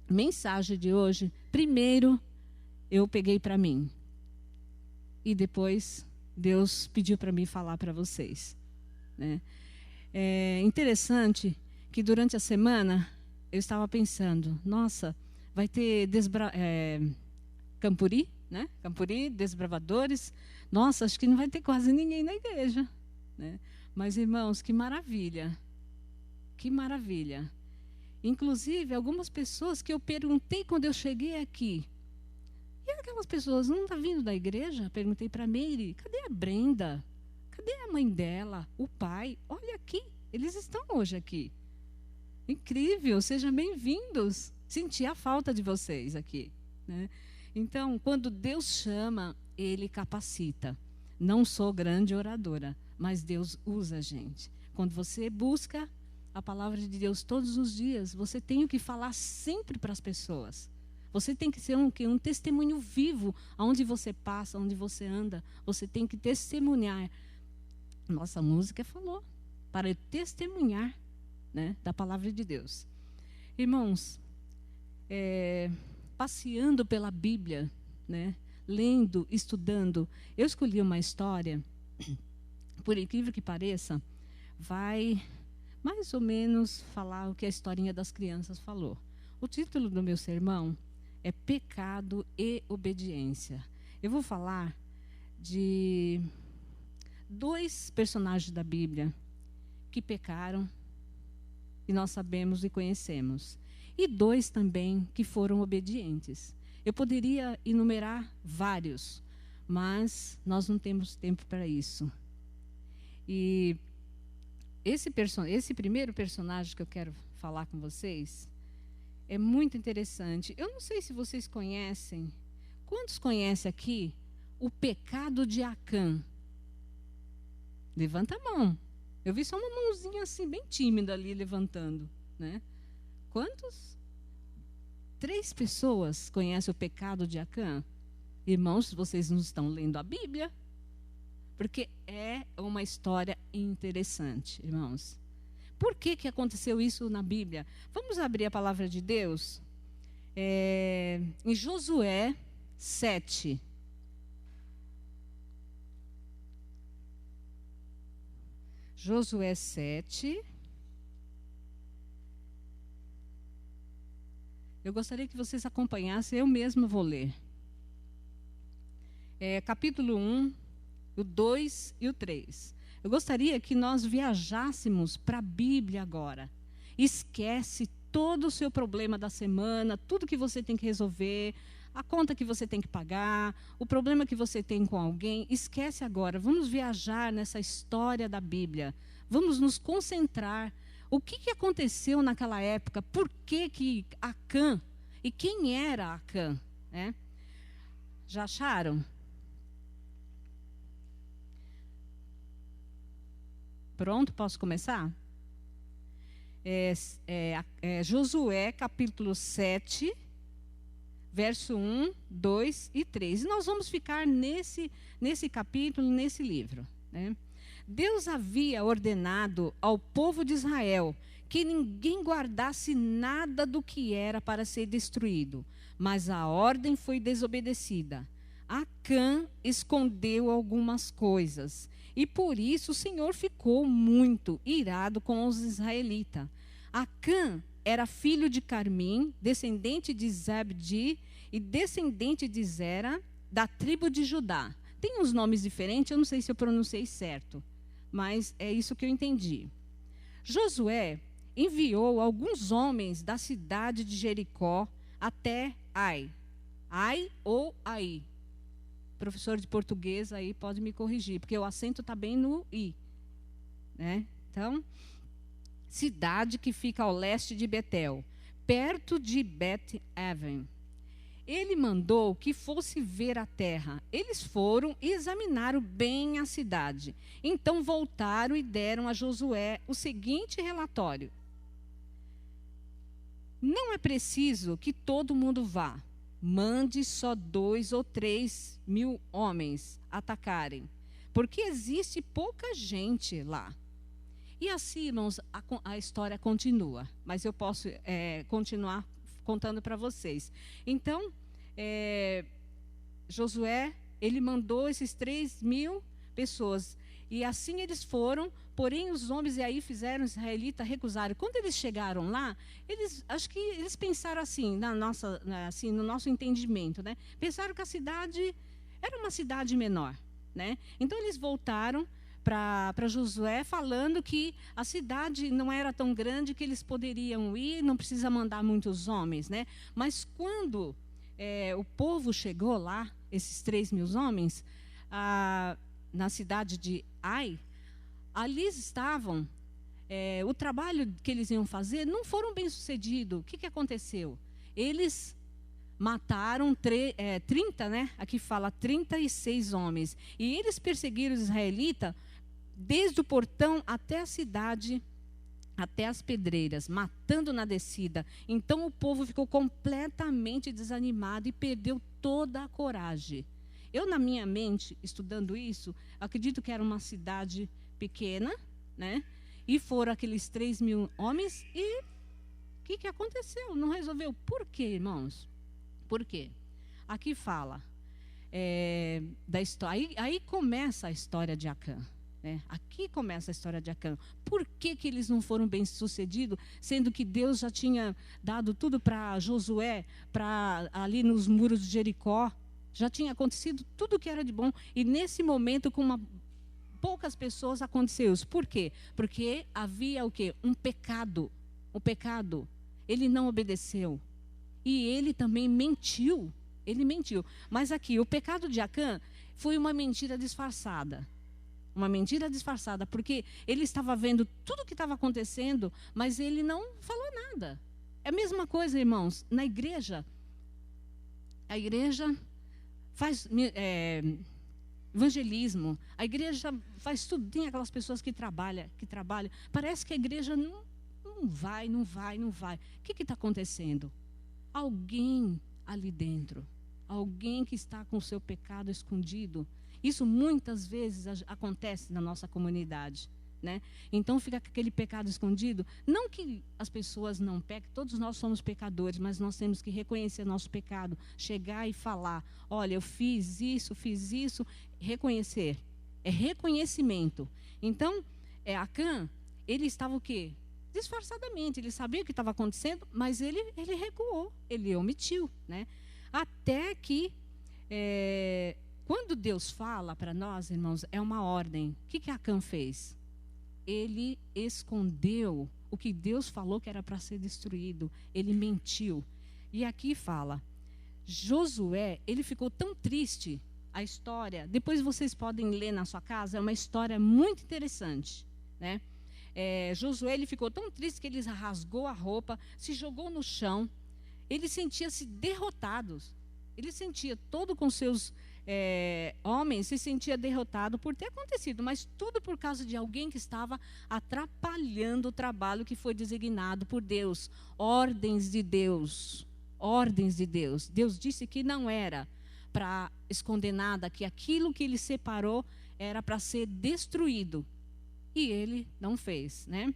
Speaker 2: mensagem de hoje, primeiro eu peguei para mim. E depois Deus pediu para mim falar para vocês, né? É interessante que durante a semana eu estava pensando, nossa, vai ter Campuri, né? Campuri, desbravadores. Nossa, acho que não vai ter quase ninguém na igreja, né? Mas, irmãos, que maravilha. Que maravilha. Inclusive, algumas pessoas que eu perguntei quando eu cheguei aqui. E aquelas pessoas, não está vindo da igreja? Perguntei para a Meire, cadê a Brenda? Cadê a mãe dela? O pai? Olha aqui, eles estão hoje aqui. Incrível, sejam bem-vindos. Senti a falta de vocês aqui, né? Então, quando Deus chama, Ele capacita. Não sou grande oradora, mas Deus usa a gente. Quando você busca a palavra de Deus todos os dias, você tem o que falar sempre para as pessoas. Você tem que ser um testemunho vivo, aonde você passa, onde você anda. Você tem que testemunhar. Nossa música falou, para testemunhar, né, da palavra de Deus. Irmãos, passeando pela Bíblia, né, lendo, estudando, eu escolhi uma história, por incrível que pareça, vai mais ou menos falar o que a historinha das crianças falou. O título do meu sermão é Pecado e Obediência. Eu vou falar de 2 personagens da Bíblia que pecaram, e nós sabemos e conhecemos. E 2 também que foram obedientes. Eu poderia enumerar vários, mas nós não temos tempo para isso. E esse primeiro personagem que eu quero falar com vocês é muito interessante. Eu não sei se vocês conhecem. Quantos conhecem aqui o pecado de Acã? Levanta a mão. Eu vi só uma mãozinha assim, bem tímida ali, levantando, né? Quantos? 3 pessoas conhecem o pecado de Acã? Irmãos, vocês não estão lendo a Bíblia? Porque é uma história interessante, irmãos. Por que aconteceu isso na Bíblia? Vamos abrir a palavra de Deus? Em Josué 7. Josué 7. Eu gostaria que vocês acompanhassem, eu mesma vou ler. Capítulo 1, o 2 e o 3. Eu gostaria que nós viajássemos para a Bíblia agora. Esquece todo o seu problema da semana, tudo que você tem que resolver, a conta que você tem que pagar, o problema que você tem com alguém. Esquece agora. Vamos viajar nessa história da Bíblia. Vamos nos concentrar. O que aconteceu naquela época? Por que Acã? E quem era Acã? Né? Já acharam? Pronto, posso começar? Josué, capítulo 7, verso 1, 2 e 3. E nós vamos ficar nesse capítulo, nesse livro, né? Deus havia ordenado ao povo de Israel que ninguém guardasse nada do que era para ser destruído, mas a ordem foi desobedecida. Acã escondeu algumas coisas, e por isso o Senhor ficou muito irado com os israelitas. Acã era filho de Carmim, descendente de Zabdi e descendente de Zera, da tribo de Judá. Tem uns nomes diferentes, eu não sei se eu pronunciei certo, mas é isso que eu entendi. Josué enviou alguns homens da cidade de Jericó até Ai. Ai ou Ai? Professor de português aí pode me corrigir, porque o acento está bem no I, né? Então, cidade que fica ao leste de Betel, perto de Bet-Aven. Ele mandou que fosse ver a terra. Eles foram e examinaram bem a cidade. Então voltaram e deram a Josué o seguinte relatório: não é preciso que todo mundo vá. Mande só 2 ou 3 mil homens atacarem, porque existe pouca gente lá. E assim, irmãos, a história continua, mas eu posso continuar contando para vocês. Então, Josué, ele mandou esses 3 mil pessoas, e assim eles foram, porém os homens, e aí fizeram os israelitas recusarem. Quando eles chegaram lá, acho que eles pensaram assim, no nosso entendimento, né? Pensaram que a cidade era uma cidade menor, né? Então eles voltaram para Josué, falando que a cidade não era tão grande, que eles poderiam ir, não precisa mandar muitos homens, né? Mas quando o povo chegou lá, esses 3 mil homens, na cidade de Ai, ali estavam, o trabalho que eles iam fazer não foram bem sucedido. O que aconteceu? Eles mataram 30, né? Aqui fala 36 homens. E eles perseguiram os israelitas desde o portão até a cidade, até as pedreiras, matando na descida. Então o povo ficou completamente desanimado e perdeu toda a coragem. Eu, na minha mente, estudando isso, acredito que era uma cidade pequena, né? E foram aqueles 3 mil homens, e o que aconteceu? Não resolveu. Por quê, irmãos? Por quê? Aqui fala da história. Aí começa a história de Acã. Aqui começa a história de Acã. Por que eles não foram bem-sucedidos, sendo que Deus já tinha dado tudo para Josué, ali nos muros de Jericó? Já tinha acontecido tudo o que era de bom. E nesse momento, com poucas pessoas, aconteceu isso. Por quê? Porque havia o quê? Um pecado. O pecado. Ele não obedeceu. E ele também mentiu. Ele mentiu. Mas aqui, o pecado de Acã foi uma mentira disfarçada. Uma mentira disfarçada, porque ele estava vendo tudo o que estava acontecendo, mas ele não falou nada. É a mesma coisa, irmãos, na igreja. A igreja faz evangelismo, a igreja faz tudo. Tem aquelas pessoas que trabalham. Parece que a igreja não vai. O que está acontecendo? Alguém ali dentro, alguém que está com o seu pecado escondido. Isso muitas vezes acontece na nossa comunidade, né? Então fica aquele pecado escondido. Não que as pessoas não pequem, todos nós somos pecadores, mas nós temos que reconhecer nosso pecado, chegar e falar: olha, eu fiz isso, reconhecer. É reconhecimento. Então, Acã, ele estava o quê? Disfarçadamente, ele sabia o que estava acontecendo, mas ele recuou, ele omitiu, né? Até que quando Deus fala para nós, irmãos, é uma ordem. O que Acã fez? Ele escondeu o que Deus falou que era para ser destruído. Ele mentiu. E aqui fala, Josué, ele ficou tão triste. A história, depois vocês podem ler na sua casa, é uma história muito interessante, né? Josué, ele ficou tão triste que ele rasgou a roupa, se jogou no chão. Ele sentia-se derrotado. Ele sentia, todo com seus homens, se sentia derrotado por ter acontecido, mas tudo por causa de alguém que estava atrapalhando o trabalho que foi designado por Deus. Ordens de Deus. Ordens de Deus. Deus disse que não era para esconder nada, que aquilo que ele separou era para ser destruído. E ele não fez, né?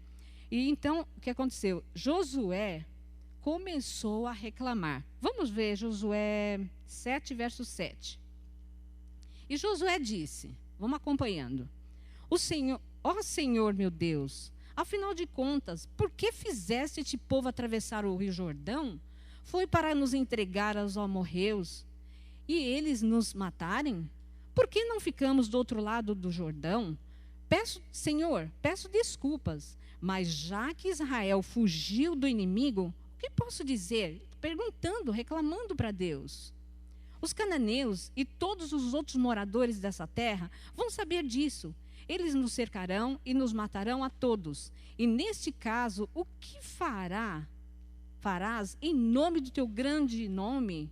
Speaker 2: E então, o que aconteceu? Josué começou a reclamar. Vamos ver Josué 7, verso 7. E Josué disse, vamos acompanhando: ó Senhor meu Deus, afinal de contas, por que fizeste este povo atravessar o rio Jordão? Foi para nos entregar aos amorreus e eles nos matarem? Por que não ficamos do outro lado do Jordão? Senhor, peço desculpas, mas já que Israel fugiu do inimigo, o que posso dizer? Perguntando, reclamando para Deus. Os cananeus e todos os outros moradores dessa terra vão saber disso. Eles nos cercarão e nos matarão a todos. E neste caso, o que farás em nome do teu grande nome?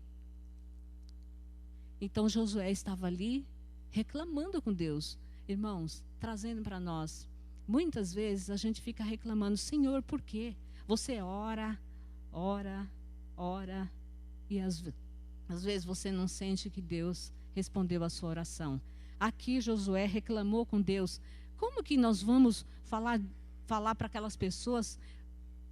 Speaker 2: Então Josué estava ali reclamando com Deus. Irmãos, trazendo para nós. Muitas vezes a gente fica reclamando, Senhor, por quê? Você ora, e às vezes você não sente que Deus respondeu a sua oração. Aqui Josué reclamou com Deus. Como que nós vamos falar para aquelas pessoas?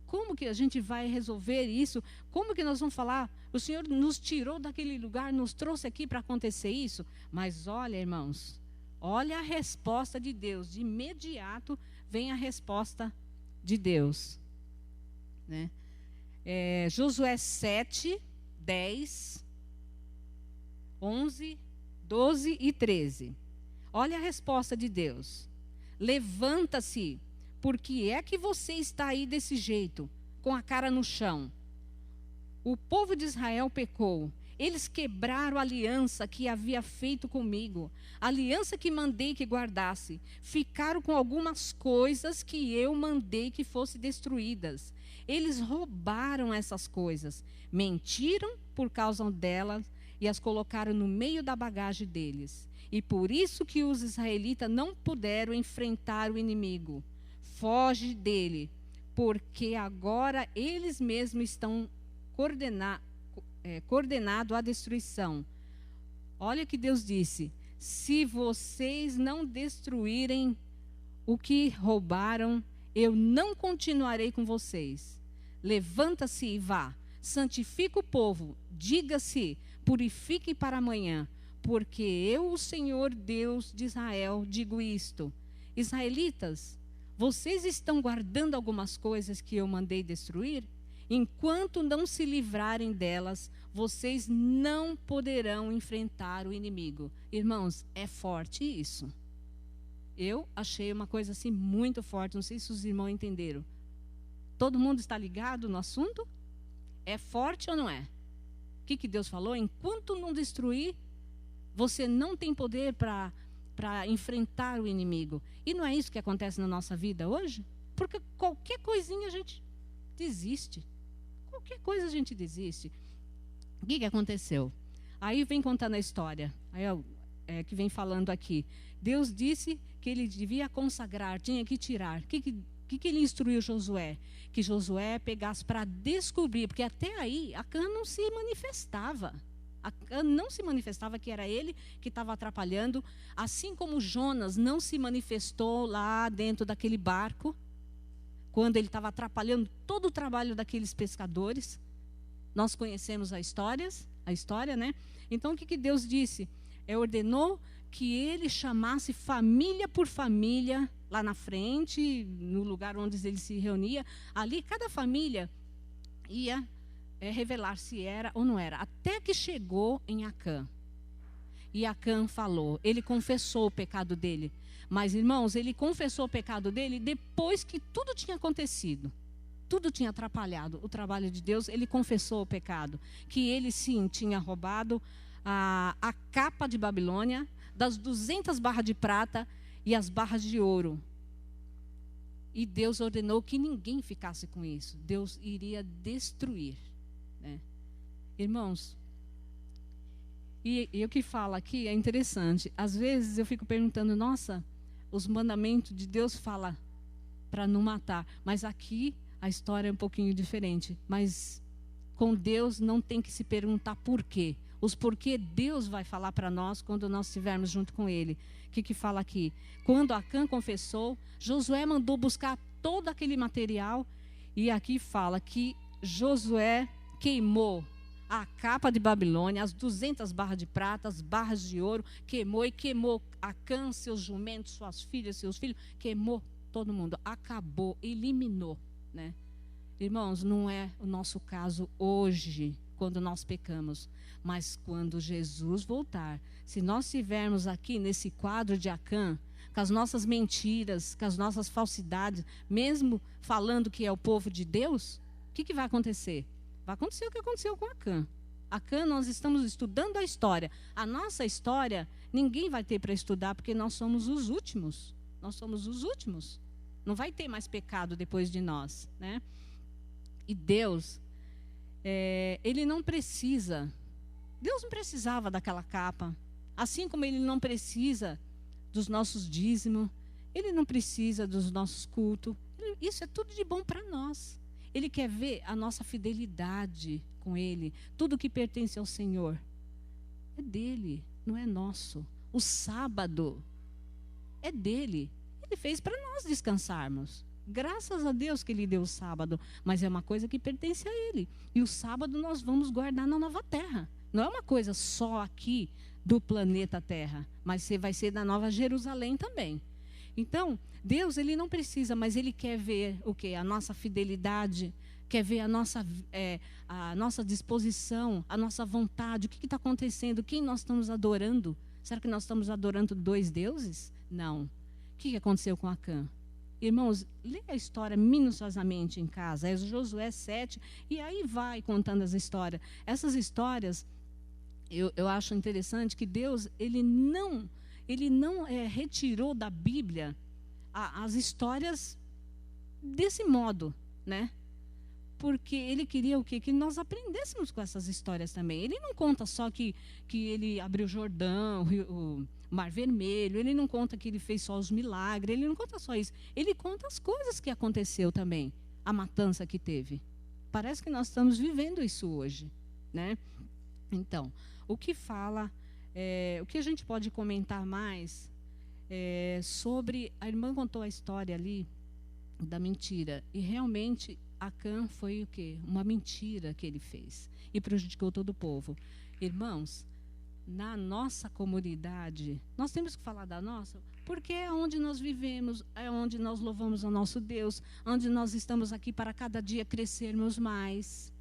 Speaker 2: Como que a gente vai resolver isso? Como que nós vamos falar? O Senhor nos tirou daquele lugar, nos trouxe aqui para acontecer isso. Mas olha, irmãos, olha a resposta de Deus. De imediato vem a resposta de Deus. Né? Josué 7, 10, 11, 12 e 13. Olha a resposta de Deus. Levanta-se, porque é que você está aí desse jeito, com a cara no chão. O povo de Israel pecou. Eles quebraram a aliança que havia feito comigo, a aliança que mandei que guardasse. Ficaram com algumas coisas que eu mandei que fossem destruídas. Eles roubaram essas coisas, mentiram por causa delas e as colocaram no meio da bagagem deles. E por isso que os israelitas não puderam enfrentar o inimigo. Foge dele, porque agora eles mesmos estão coordenados à destruição. Olha que Deus disse: se vocês não destruírem o que roubaram, eu não continuarei com vocês. Levanta-se e vá, santifica o povo, diga-se, purifique para amanhã, porque eu, o Senhor Deus de Israel, digo isto. Israelitas, vocês estão guardando algumas coisas que eu mandei destruir? Enquanto não se livrarem delas, vocês não poderão enfrentar o inimigo. Irmãos, é forte isso. Eu achei uma coisa assim muito forte, não sei se os irmãos entenderam. Todo mundo está ligado no assunto? É forte ou não é? O que Deus falou? Enquanto não destruir, você não tem poder para enfrentar o inimigo. E não é isso que acontece na nossa vida hoje? Porque qualquer coisinha a gente desiste. Qualquer coisa a gente desiste. O que aconteceu? Aí vem contando a história. Aí que vem falando aqui. Deus disse que ele devia consagrar, tinha que tirar. O que ele instruiu Josué? Que Josué pegasse para descobrir, porque até aí Acã não se manifestava. Acã não se manifestava que era ele que estava atrapalhando, assim como Jonas não se manifestou lá dentro daquele barco, quando ele estava atrapalhando todo o trabalho daqueles pescadores. Nós conhecemos a história, né? Então o que Deus disse? Ordenou que ele chamasse família por família lá na frente, no lugar onde ele se reunia. Ali cada família ia revelar se era ou não era, até que chegou em Acã. E Acã falou, ele confessou o pecado dele. Mas, irmãos, ele confessou o pecado dele depois que tudo tinha acontecido. Tudo tinha atrapalhado o trabalho de Deus. Ele confessou o pecado. Que ele, sim, tinha roubado a capa de Babilônia, das 200 barras de prata e as barras de ouro. E Deus ordenou que ninguém ficasse com isso. Deus iria destruir. Né? Irmãos, e o que fala aqui é interessante. Às vezes eu fico perguntando, nossa, os mandamentos de Deus falam para não matar. Mas aqui a história é um pouquinho diferente. Mas com Deus não tem que se perguntar por quê. Os porquê Deus vai falar para nós quando nós estivermos junto com Ele. O que fala aqui? Quando Acã confessou, Josué mandou buscar todo aquele material. E aqui fala que Josué queimou a capa de Babilônia, as 200 barras de prata, as barras de ouro, queimou Acã, seus jumentos, suas filhas, seus filhos, queimou todo mundo, acabou, eliminou, né? Irmãos, não é o nosso caso hoje, quando nós pecamos, mas quando Jesus voltar, se nós estivermos aqui nesse quadro de Acã, com as nossas mentiras, com as nossas falsidades, mesmo falando que é o povo de Deus, o que vai acontecer? Vai acontecer o que aconteceu com Acã. Acã, nós estamos estudando a história. A nossa história, ninguém vai ter para estudar, porque nós somos os últimos. Nós somos os últimos. Não vai ter mais pecado depois de nós, né? E Deus, Ele não precisa. Deus não precisava daquela capa. Assim como Ele não precisa dos nossos dízimos, Ele não precisa dos nossos cultos. Isso é tudo de bom para nós. Ele quer ver a nossa fidelidade com Ele. Tudo que pertence ao Senhor é dele, não é nosso. O sábado é dele. Ele fez para nós descansarmos. Graças a Deus que Ele deu o sábado. Mas é uma coisa que pertence a Ele. E o sábado nós vamos guardar na nova terra. Não é uma coisa só aqui do planeta Terra. Mas vai ser da Nova Jerusalém também. Então, Deus, Ele não precisa, mas Ele quer ver o quê? A nossa fidelidade, quer ver a nossa disposição, a nossa vontade, o que está acontecendo, quem nós estamos adorando. Será que nós estamos adorando 2 deuses? Não. O que aconteceu com Acã? Irmãos, leia a história minuciosamente em casa, é Josué 7, e aí vai contando as histórias. Essas histórias, eu acho interessante que Deus, Ele não retirou da Bíblia as histórias desse modo, né? Porque Ele queria o quê? Que nós aprendêssemos com essas histórias também. Ele não conta só que Ele abriu o Jordão, o Mar Vermelho, Ele não conta que Ele fez só os milagres, Ele não conta só isso. Ele conta as coisas que aconteceu também, a matança que teve. Parece que nós estamos vivendo isso hoje, né? Então, o que fala... o que a gente pode comentar mais sobre... A irmã contou a história ali da mentira. E realmente Acã foi o quê? Uma mentira que ele fez. E prejudicou todo o povo. Irmãos, na nossa comunidade, nós temos que falar da nossa, porque é onde nós vivemos, é onde nós louvamos ao nosso Deus, onde nós estamos aqui para cada dia crescermos mais.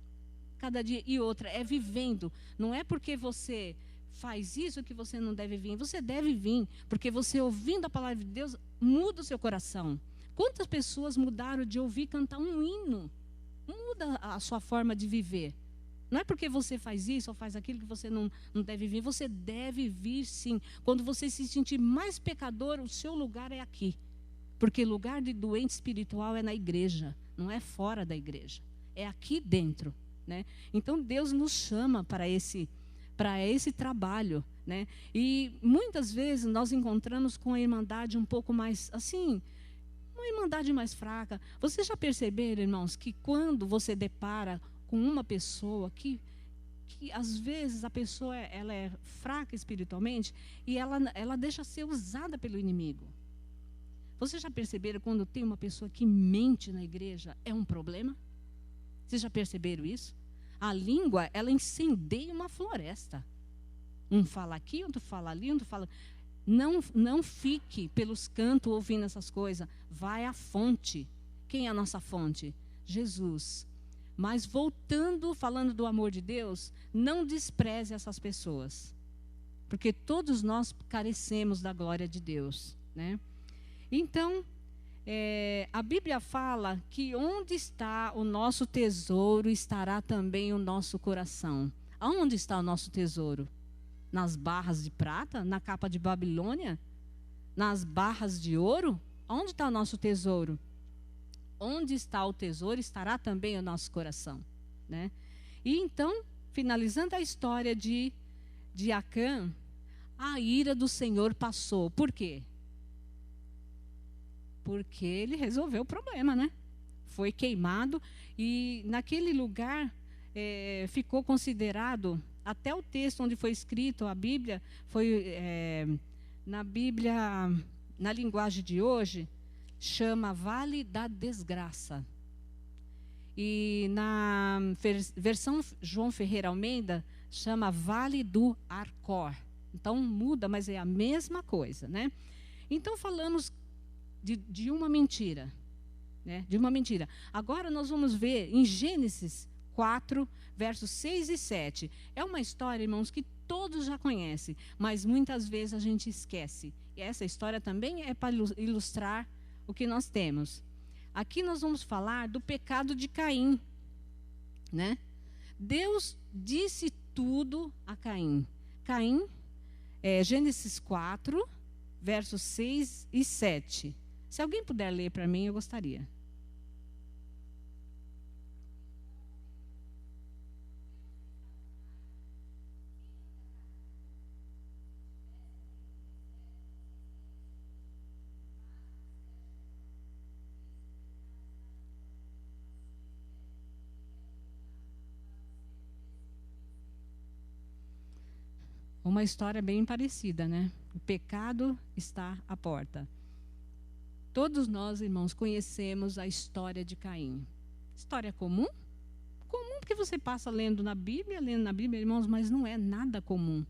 Speaker 2: Cada dia. E outra, é vivendo. Não é porque você... faz isso que você não deve vir. Você deve vir, porque você ouvindo a palavra de Deus, muda o seu coração. Quantas pessoas mudaram de ouvir cantar um hino? Muda a sua forma de viver. Não é porque você faz isso ou faz aquilo que você não deve vir. Você deve vir sim. Quando você se sentir mais pecador, o seu lugar é aqui. Porque lugar de doente espiritual é na igreja, não é fora da igreja. É aqui dentro, né? Então Deus nos chama para esse trabalho, né? E muitas vezes nós encontramos com a irmandade um pouco mais assim, uma irmandade mais fraca. Vocês já perceberam, irmãos, que quando você depara com uma pessoa que às vezes a pessoa ela é fraca espiritualmente e ela deixa ser usada pelo inimigo. Vocês já perceberam quando tem uma pessoa que mente na igreja é um problema? Vocês já perceberam isso? A língua, ela incendeia uma floresta. Um fala aqui, outro fala ali, outro fala... Não fique pelos cantos ouvindo essas coisas. Vai à fonte. Quem é a nossa fonte? Jesus. Mas voltando, falando do amor de Deus, não despreze essas pessoas. Porque todos nós carecemos da glória de Deus, né? Então, a Bíblia fala que onde está o nosso tesouro, estará também o nosso coração. Aonde está o nosso tesouro? Nas barras de prata? Na capa de Babilônia? Nas barras de ouro? Onde está o nosso tesouro? Onde está o tesouro, estará também o nosso coração, né? E então, finalizando a história de Acã, a ira do Senhor passou. Por quê? Porque ele resolveu o problema, né? Foi queimado e naquele lugar ficou considerado, até o texto onde foi escrito a Bíblia, foi na Bíblia, na linguagem de hoje, chama Vale da Desgraça. E na versão João Ferreira Almeida, chama Vale do Arcor. Então muda, mas é a mesma coisa, né? Então falamos de uma mentira, né? De uma mentira. Agora nós vamos ver em Gênesis 4, versos 6 e 7. É uma história, irmãos, que todos já conhecem, mas muitas vezes a gente esquece. E essa história também é para ilustrar o que nós temos. Aqui nós vamos falar do pecado de Caim, né? Deus disse tudo a Caim. Caim, Gênesis 4, versos 6 e 7. Se alguém puder ler para mim, eu gostaria. Uma história bem parecida, né? O pecado está à porta. Todos nós, irmãos, conhecemos a história de Caim. História comum? Comum porque você passa lendo na Bíblia, irmãos, mas não é nada comum.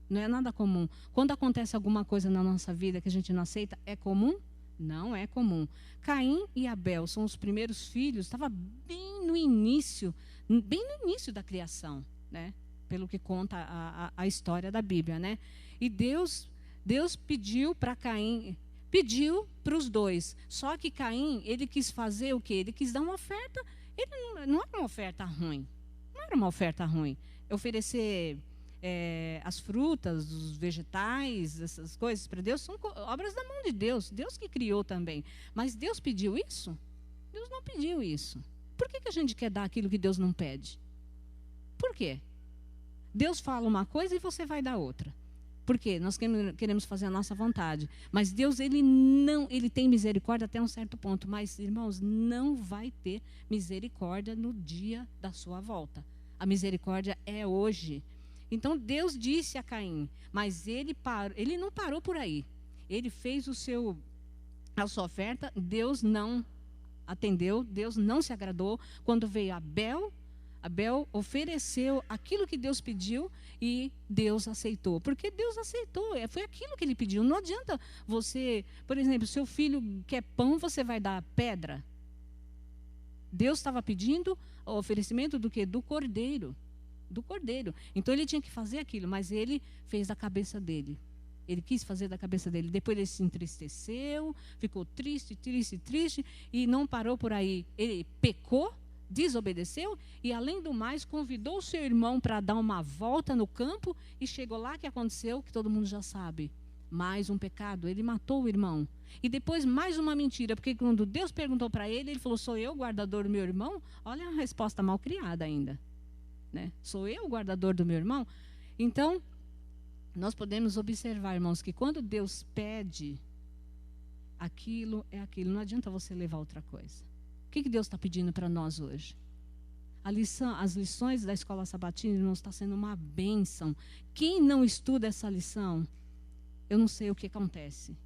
Speaker 2: Não é nada comum. Quando acontece alguma coisa na nossa vida que a gente não aceita, é comum? Não é comum. Caim e Abel são os primeiros filhos, estava bem no início da criação, né? Pelo que conta a história da Bíblia, né? E Deus pediu para Caim, pediu para os dois. Só que Caim, ele quis fazer o quê? Ele quis dar uma oferta. Ele não era uma oferta ruim. Não era uma oferta ruim. Oferecer as frutas, os vegetais, essas coisas para Deus, são obras da mão de Deus. Deus que criou também. Mas Deus pediu isso? Deus não pediu isso. Por que a gente quer dar aquilo que Deus não pede? Por quê? Deus fala uma coisa e você vai dar outra. Por quê? Nós queremos fazer a nossa vontade. Mas Deus, ele tem misericórdia até um certo ponto. Mas, irmãos, não vai ter misericórdia no dia da sua volta. A misericórdia é hoje. Então, Deus disse a Caim, mas ele não parou por aí. Ele fez a sua oferta, Deus não atendeu, Deus não se agradou. Quando veio Abel ofereceu aquilo que Deus pediu e Deus aceitou. Porque Deus aceitou, foi aquilo que ele pediu. Não adianta você, por exemplo, seu filho quer pão, você vai dar pedra. Deus estava pedindo o oferecimento do quê? Do cordeiro. Do cordeiro. Então ele tinha que fazer aquilo, mas ele fez da cabeça dele. Ele quis fazer da cabeça dele. Depois ele se entristeceu, ficou triste e não parou por aí. Ele pecou, desobedeceu e, além do mais, convidou o seu irmão para dar uma volta no campo e chegou lá, que aconteceu, que todo mundo já sabe. Mais um pecado, ele matou o irmão. E depois mais uma mentira, porque quando Deus perguntou para ele, ele falou, sou eu o guardador do meu irmão? Olha a resposta mal criada ainda, né? Sou eu o guardador do meu irmão? Então, nós podemos observar, irmãos, que quando Deus pede, aquilo é aquilo, não adianta você levar outra coisa. O que Deus está pedindo para nós hoje? As lições da escola sabatina, irmãos, está sendo uma bênção. Quem não estuda essa lição, eu não sei o que acontece.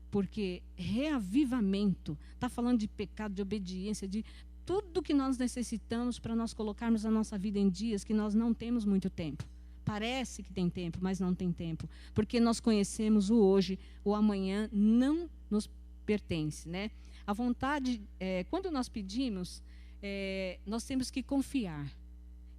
Speaker 2: Porque reavivamento, está falando de pecado, de obediência, de tudo que nós necessitamos para nós colocarmos a nossa vida em dias que nós não temos muito tempo. Parece que tem tempo, mas não tem tempo. Porque nós conhecemos o hoje, o amanhã não nos pertence, né? A vontade, quando nós pedimos, nós temos que confiar,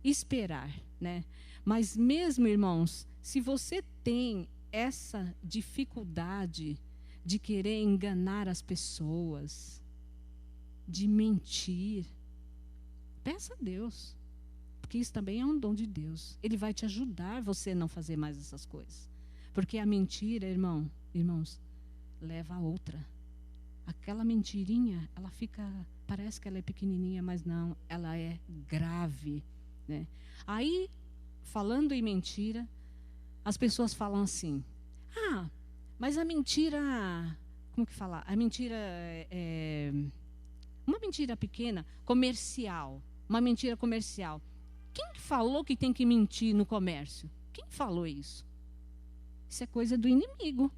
Speaker 2: esperar, né? Mas mesmo, irmãos, se você tem essa dificuldade de querer enganar as pessoas, de mentir, peça a Deus, porque isso também é um dom de Deus. Ele vai te ajudar você a não fazer mais essas coisas. Porque a mentira, irmãos, leva a outra. Aquela mentirinha, ela parece que ela é pequenininha, mas não, ela é grave, né? Aí, falando em mentira, as pessoas falam assim, mas a mentira, como que fala? A mentira uma mentira pequena, comercial, uma mentira comercial. Quem falou que tem que mentir no comércio? Quem falou isso? Isso é coisa do inimigo.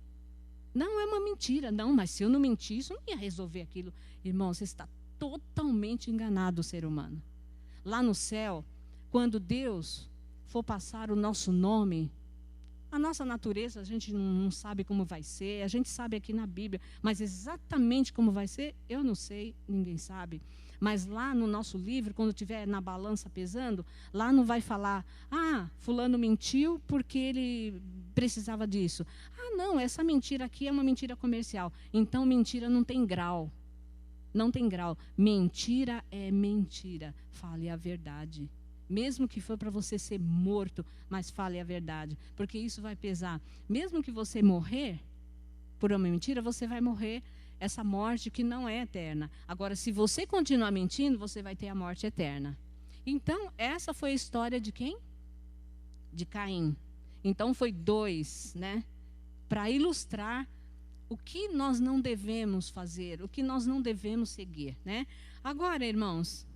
Speaker 2: Não é uma mentira, não, mas se eu não mentir, isso não ia resolver aquilo. Irmão, você está totalmente enganado, o ser humano. Lá no céu, quando Deus for passar o nosso nome, a nossa natureza, a gente não sabe como vai ser, a gente sabe aqui na Bíblia, mas exatamente como vai ser, eu não sei, ninguém sabe. Mas lá no nosso livro, quando estiver na balança pesando, lá não vai falar, fulano mentiu porque ele precisava disso. Não, essa mentira aqui é uma mentira comercial. Então, mentira não tem grau. Não tem grau. Mentira é mentira. Fale a verdade. Mesmo que for para você ser morto, mas fale a verdade. Porque isso vai pesar. Mesmo que você morrer, por uma mentira, você vai morrer essa morte que não é eterna. Agora, se você continuar mentindo, você vai ter a morte eterna. Então, essa foi a história de quem? De Caim. Então, foi 2, né? Para ilustrar o que nós não devemos fazer, o que nós não devemos seguir, né? Agora, irmãos,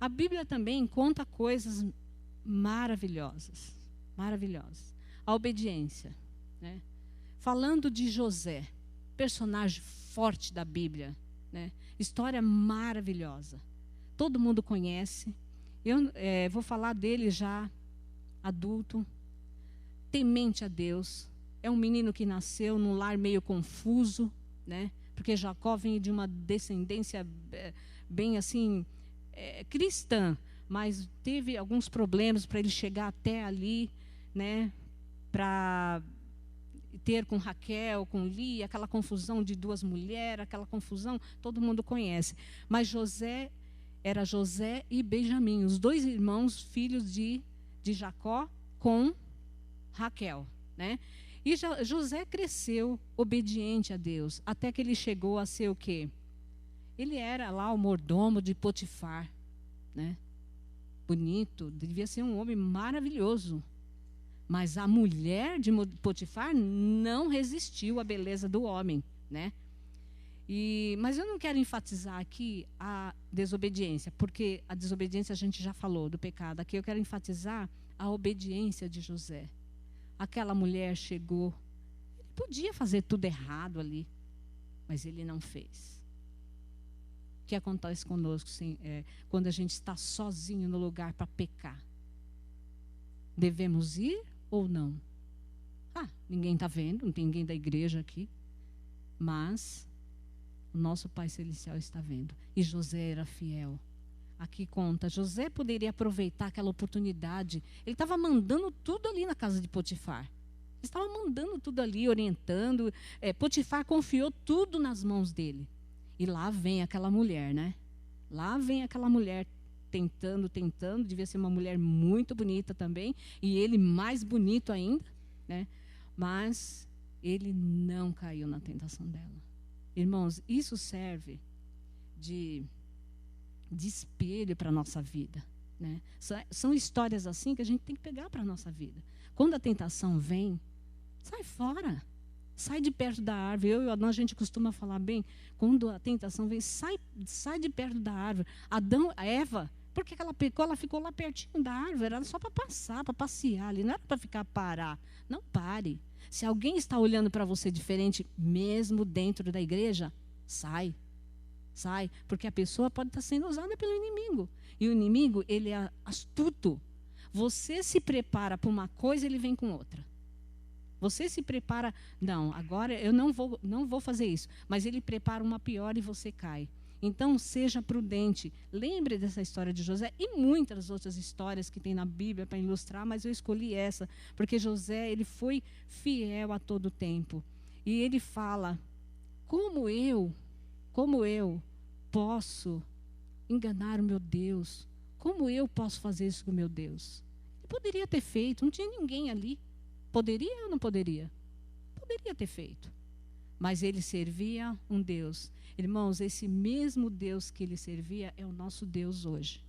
Speaker 2: a Bíblia também conta coisas maravilhosas, maravilhosas. A obediência, né? Falando de José, personagem forte da Bíblia, né? História maravilhosa. Todo mundo conhece. Eu vou falar dele já adulto, temente a Deus. É um menino que nasceu num lar meio confuso, né? Porque Jacó vem de uma descendência bem assim, cristã, mas teve alguns problemas para ele chegar até ali, né? Para ter com Raquel, com Lia, aquela confusão de 2 mulheres, aquela confusão, todo mundo conhece. Mas José era José e Benjamim, os 2 irmãos, filhos de Jacó com Raquel, né? E José cresceu obediente a Deus, até que ele chegou a ser o quê? Ele era lá o mordomo de Potifar, né? Bonito, devia ser um homem maravilhoso. Mas a mulher de Potifar não resistiu à beleza do homem, né? Mas eu não quero enfatizar aqui a desobediência, porque a desobediência a gente já falou do pecado. Aqui eu quero enfatizar a obediência de José. Aquela mulher chegou, ele podia fazer tudo errado ali, mas ele não fez. O que acontece conosco quando a gente está sozinho no lugar para pecar? Devemos ir ou não? Ninguém está vendo, não tem ninguém da igreja aqui, mas o nosso Pai Celestial está vendo. E José era fiel. Aqui conta, José poderia aproveitar aquela oportunidade. Ele estava mandando tudo ali na casa de Potifar. Ele estava mandando tudo ali, orientando. Potifar confiou tudo nas mãos dele. E lá vem aquela mulher, né? Lá vem aquela mulher tentando. Devia ser uma mulher muito bonita também. E ele mais bonito ainda, né? Mas ele não caiu na tentação dela. Irmãos, isso serve de espelho para a nossa vida, né? São histórias assim que a gente tem que pegar para a nossa vida. Quando a tentação vem, sai fora. Sai de perto da árvore. Eu e Adão, a gente costuma falar bem, quando a tentação vem, sai de perto da árvore. Eva, por que ela pecou? Ela ficou lá pertinho da árvore. Era só para passar, para passear ali. Não era para ficar parar. Não pare. Se alguém está olhando para você diferente, mesmo dentro da igreja, sai. Sai, porque a pessoa pode estar sendo usada pelo inimigo. E o inimigo, ele é astuto. Você se prepara para uma coisa, ele vem com outra. Você se prepara, não, agora eu não vou fazer isso. Mas ele prepara uma pior e você cai. Então, seja prudente. Lembre dessa história de José e muitas outras histórias que tem na Bíblia para ilustrar, mas eu escolhi essa, porque José, ele foi fiel a todo tempo. E ele fala, como eu posso enganar o meu Deus? Como eu posso fazer isso com o meu Deus? Ele poderia ter feito, não tinha ninguém ali. Poderia ou não poderia? Poderia ter feito. Mas ele servia um Deus. Irmãos, esse mesmo Deus que ele servia é o nosso Deus hoje.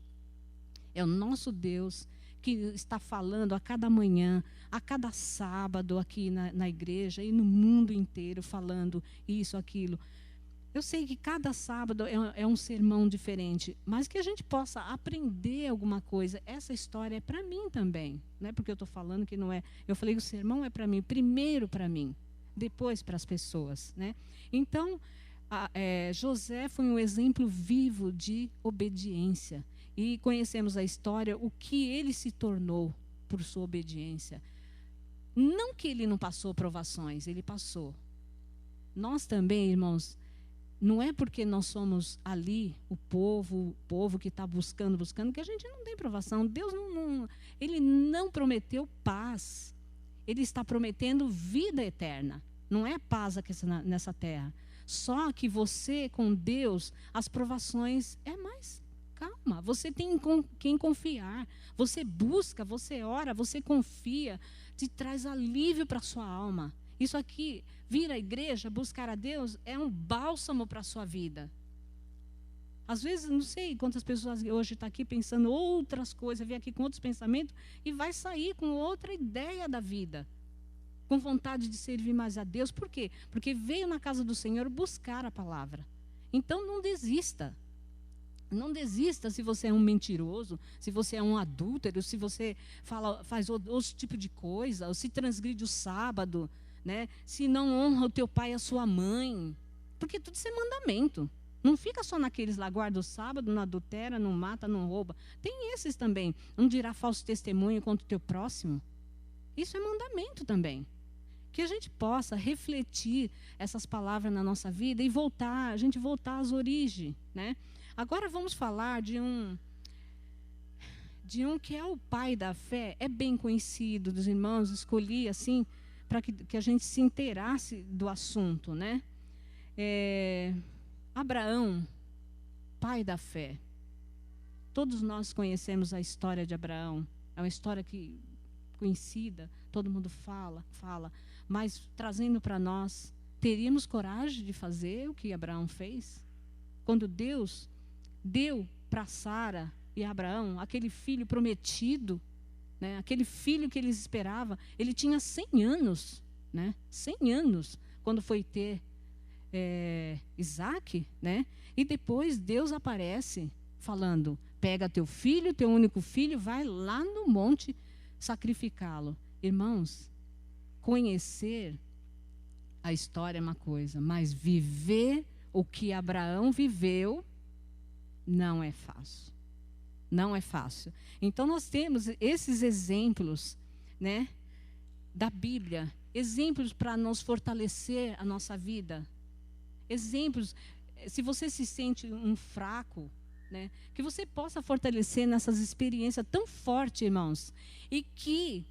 Speaker 2: É o nosso Deus que está falando a cada manhã, a cada sábado aqui na igreja e no mundo inteiro falando isso, aquilo. Eu sei que cada sábado é um sermão diferente, mas que a gente possa aprender alguma coisa. Essa história é para mim também. Não é porque eu estou falando que não é. Eu falei que o sermão é para mim, primeiro para mim, depois para as pessoas, né? Então, José foi um exemplo vivo de obediência. E conhecemos a história, o que ele se tornou por sua obediência. Não que ele não passou provações, ele passou. Nós também, irmãos, não é porque nós somos ali, o povo que está buscando, que a gente não tem provação. Deus ele não prometeu paz. Ele está prometendo vida eterna. Não é paz aqui nessa terra. Só que você, com Deus, as provações é mais calma. Você tem com quem confiar. Você busca, você ora, você confia. Te traz alívio para a sua alma. Isso aqui, vir à igreja, buscar a Deus, é um bálsamo para a sua vida. Às vezes, não sei quantas pessoas hoje estão aqui pensando outras coisas, vem aqui com outros pensamentos e vai sair com outra ideia da vida, com vontade de servir mais a Deus. Por quê? Porque veio na casa do Senhor buscar a palavra. Então, não desista. Não desista se você é um mentiroso, se você é um adúltero, se você faz outro tipo de coisa, ou se transgride o sábado, né? Se não honra o teu pai e a sua mãe. Porque tudo isso é mandamento. Não fica só naqueles lá, guarda o sábado, não adultera, não mata, não rouba. Tem esses também. Não dirá falso testemunho contra o teu próximo. Isso é mandamento também. Que a gente possa refletir essas palavras na nossa vida e a gente voltar às origens, né? Agora vamos falar de um que é o pai da fé, é bem conhecido dos irmãos, escolhi assim para que a gente se inteirasse do assunto, né? Abraão, pai da fé. Todos nós conhecemos a história de Abraão. É uma história conhecida, todo mundo fala, mas trazendo para nós, teríamos coragem de fazer o que Abraão fez? Quando Deus deu para Sara e Abraão aquele filho prometido, né? Aquele filho que eles esperavam, ele tinha 100 anos, né? 100 anos quando foi ter Isaac, né? E depois Deus aparece falando: pega teu filho, teu único filho, vai lá no monte sacrificá-lo. Irmãos, conhecer a história é uma coisa, mas viver o que Abraão viveu não é fácil. Não é fácil. Então nós temos esses exemplos, né, da Bíblia, exemplos para nos fortalecer a nossa vida. Exemplos, se você se sente um fraco, né, que você possa fortalecer nessas experiências tão fortes, irmãos, e que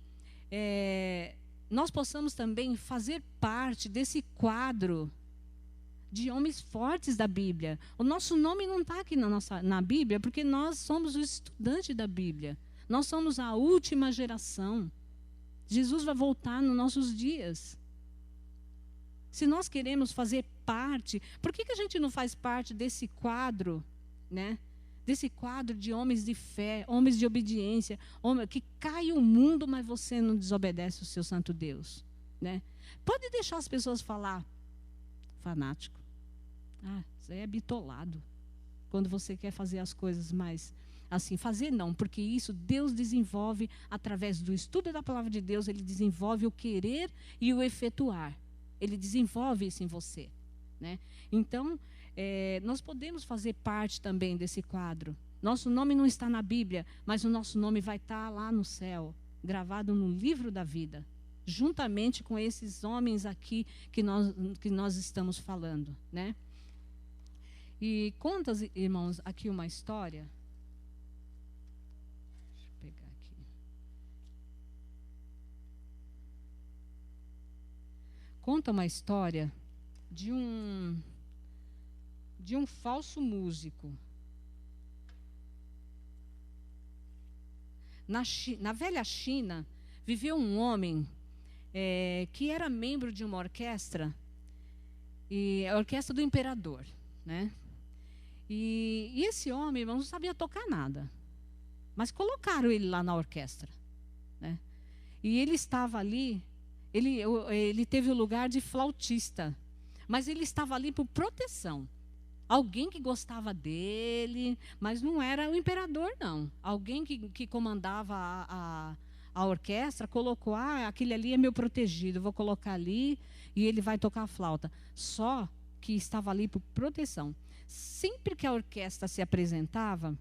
Speaker 2: nós possamos também fazer parte desse quadro de homens fortes da Bíblia. O nosso nome não está aqui na Bíblia porque nós somos os estudantes da Bíblia. Nós somos a última geração. Jesus vai voltar nos nossos dias. Se nós queremos fazer parte, por que a gente não faz parte desse quadro, né? Desse quadro de homens de fé, homens de obediência, que cai o mundo, mas você não desobedece o seu santo Deus, né? Pode deixar as pessoas falar, fanático. Isso aí é bitolado. Quando você quer fazer as coisas mais assim, fazer não, porque isso Deus desenvolve através do estudo da palavra de Deus, Ele desenvolve o querer e o efetuar. Ele desenvolve isso em você, né? Então, nós podemos fazer parte também desse quadro. Nosso nome não está na Bíblia, mas o nosso nome vai estar lá no céu, gravado no livro da vida, juntamente com esses homens aqui que nós estamos falando, né? E conta, irmãos, aqui uma história. Deixa eu pegar aqui. Conta uma história de um falso músico. Na velha China, viveu um homem que era membro de uma orquestra, a orquestra do imperador, né? E esse homem, irmão, não sabia tocar nada, mas colocaram ele lá na orquestra, né? E ele estava ali, ele teve o lugar de flautista, mas ele estava ali por proteção. Alguém que gostava dele, mas não era o imperador, não. Alguém que comandava a orquestra colocou, aquele ali é meu protegido, vou colocar ali e ele vai tocar a flauta. Só que estava ali por proteção. Sempre que a orquestra se apresentava,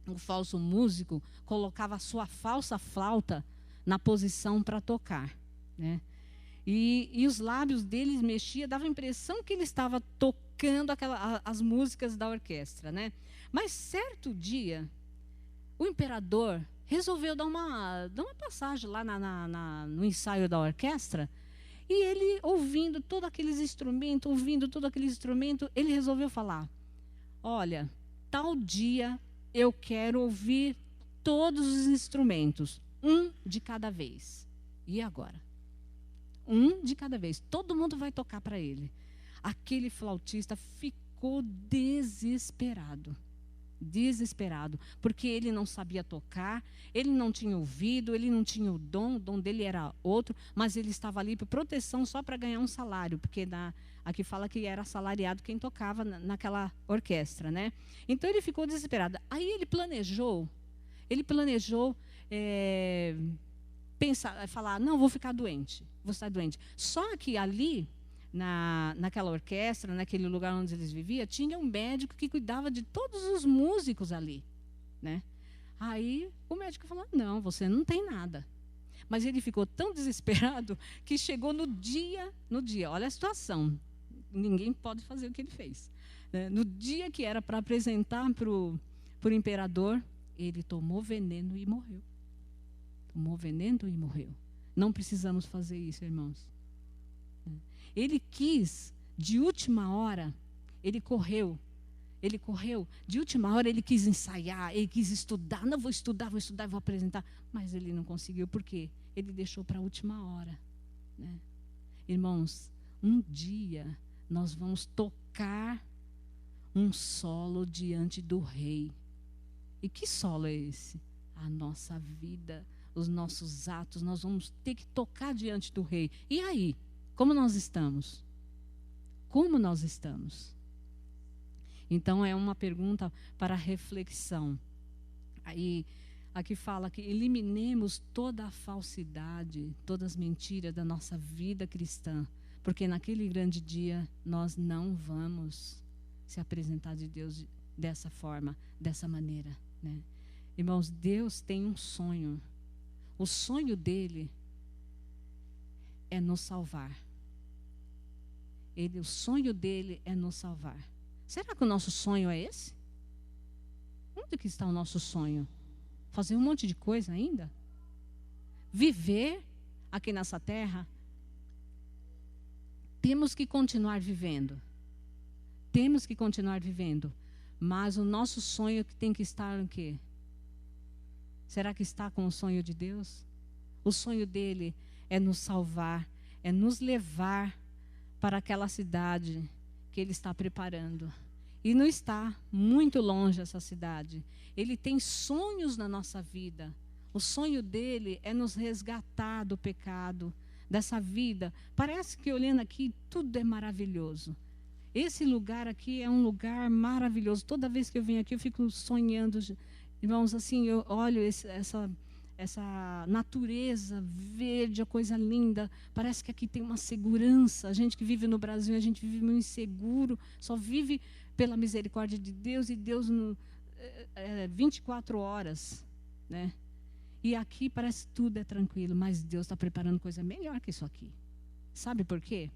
Speaker 2: o falso músico colocava a sua falsa flauta na posição para tocar, né? E os lábios dele mexiam, dava a impressão que ele estava tocando as músicas da orquestra, né? Mas certo dia, o imperador resolveu dar uma passagem lá no ensaio da orquestra, e ele, ouvindo todos aqueles instrumentos, ele resolveu falar: olha, tal dia eu quero ouvir todos os instrumentos, um de cada vez. E agora? um de cada vez. Todo mundo vai tocar para ele. Aquele flautista ficou desesperado. Desesperado, porque ele não sabia tocar, ele não tinha ouvido, ele não tinha o dom dele era outro, mas ele estava ali por proteção só para ganhar um salário, porque aqui fala que era assalariado quem tocava naquela orquestra, né? Então ele ficou desesperado. Aí ele planejou falar, não, vou ficar doente, vou estar doente. Só que ali naquela orquestra, naquele lugar onde eles viviam, tinha um médico que cuidava de todos os músicos ali, né? Aí o médico falou, não, você não tem nada. Mas ele ficou tão desesperado que chegou no dia, olha a situação, ninguém pode fazer o que ele fez, né? No dia que era para apresentar para o imperador, ele tomou veneno e morreu. Tomou veneno e morreu. Não precisamos fazer isso, irmãos. Ele quis, de última hora, ele correu, de última hora ele quis ensaiar, ele quis estudar, não, vou estudar, vou apresentar, mas ele não conseguiu, por quê? Ele deixou para a última hora, né? Irmãos, um dia nós vamos tocar um solo diante do Rei. E que solo é esse? A nossa vida, os nossos atos, nós vamos ter que tocar diante do Rei. E aí? Como nós estamos? Como nós estamos? Então, é uma pergunta para reflexão. Aí, aqui fala que eliminemos toda a falsidade, todas as mentiras da nossa vida cristã, porque naquele grande dia nós não vamos se apresentar de Deus dessa forma, dessa maneira, né? Irmãos, Deus tem um sonho. O sonho dele é nos salvar. O sonho dele é nos salvar. Será que o nosso sonho é esse? Onde que está o nosso sonho? Fazer um monte de coisa ainda? Viver aqui nessa terra? Temos que continuar vivendo. Temos que continuar vivendo. Mas o nosso sonho tem que estar em quê? Será que está com o sonho de Deus? O sonho dele é nos salvar, é nos levar para aquela cidade que ele está preparando. E não está muito longe essa cidade. Ele tem sonhos na nossa vida. O sonho dele é nos resgatar do pecado, dessa vida. Parece que olhando aqui tudo é maravilhoso. Esse lugar aqui é um lugar maravilhoso. Toda vez que eu venho aqui eu fico sonhando. Irmãos, assim, eu olho essa natureza verde, a coisa linda. Parece que aqui tem uma segurança. A gente que vive no Brasil, a gente vive meio inseguro, só vive pela misericórdia de Deus, e Deus 24 horas, né? E aqui parece que tudo é tranquilo, mas Deus está preparando coisa melhor que isso aqui. Sabe por quê?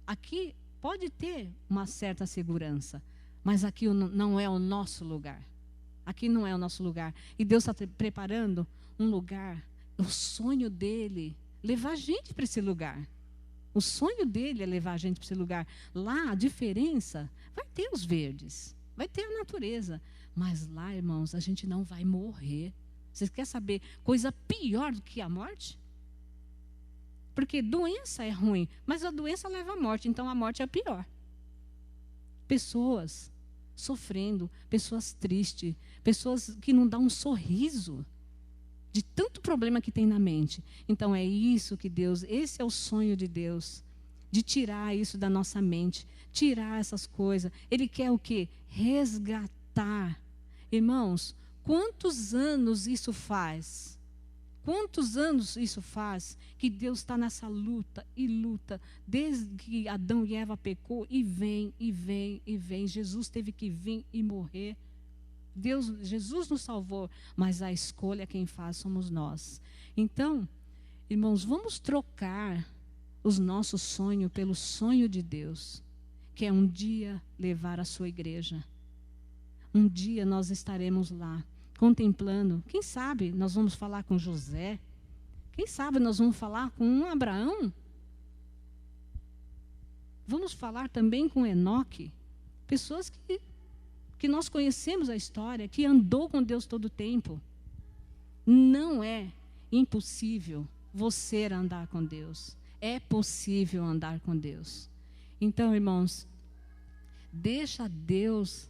Speaker 2: Aqui pode ter uma certa segurança, mas aqui não é o nosso lugar. Aqui não é o nosso lugar. E Deus está preparando um lugar, o sonho dele, levar a gente para esse lugar. O sonho dele é levar a gente para esse lugar. Lá, a diferença, vai ter os verdes, vai ter a natureza. Mas lá, irmãos, a gente não vai morrer. Vocês querem saber coisa pior do que a morte? Porque doença é ruim, mas a doença leva à morte, então a morte é pior. Pessoas sofrendo, pessoas tristes, pessoas que não dão um sorriso de tanto problema que tem na mente. Então é isso que Deus, esse é o sonho de Deus, de tirar isso da nossa mente, tirar essas coisas. Ele quer o quê? Resgatar. Irmãos, quantos anos isso faz? Quantos anos isso faz que Deus está nessa luta e luta, desde que Adão e Eva pecou, e vem, e vem, e vem. Jesus teve que vir e morrer. Jesus nos salvou, mas a escolha quem faz somos nós. Então, irmãos, vamos trocar os nossos sonhos pelo sonho de Deus, que é um dia levar a sua igreja. Um dia nós estaremos lá, contemplando. Quem sabe nós vamos falar com José? Quem sabe nós vamos falar com um Abraão? Vamos falar também com Enoque. Pessoas que nós conhecemos a história, que andou com Deus todo o tempo. Não é impossível você andar com Deus. É possível andar com Deus. Então, irmãos, deixa Deus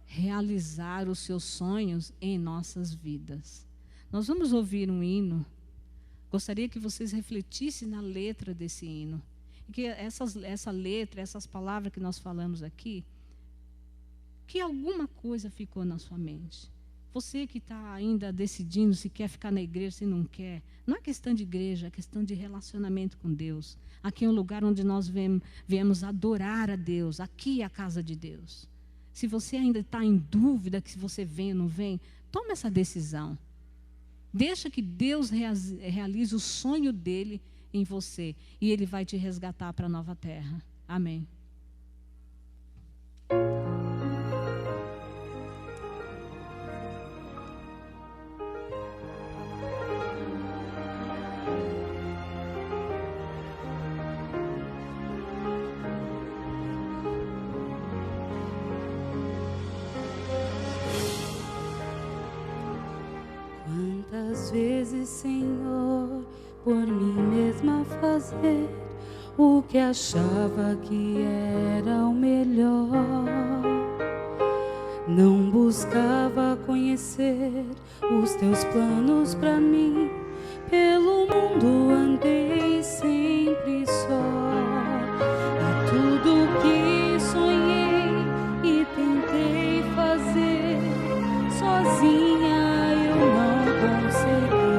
Speaker 2: realizar os seus sonhos em nossas vidas. Nós vamos ouvir um hino. Gostaria que vocês refletissem na letra desse hino. E que essa letra, essas palavras que nós falamos aqui, que alguma coisa ficou na sua mente. Você que está ainda decidindo se quer ficar na igreja, se não quer. Não é questão de igreja, é questão de relacionamento com Deus. Aqui é um lugar onde nós viemos adorar a Deus. Aqui é a casa de Deus. Se você ainda está em dúvida que se você vem ou não vem, toma essa decisão. Deixa que Deus realize o sonho dele em você. E ele vai te resgatar para a nova terra. Amém.
Speaker 1: Quantas vezes, Senhor, por mim mesma fazer o que achava que era o melhor. Não buscava conhecer os teus planos pra mim. Pelo mundo andei sempre só. E tudo que sonhei e tentei fazer sozinha eu não consegui.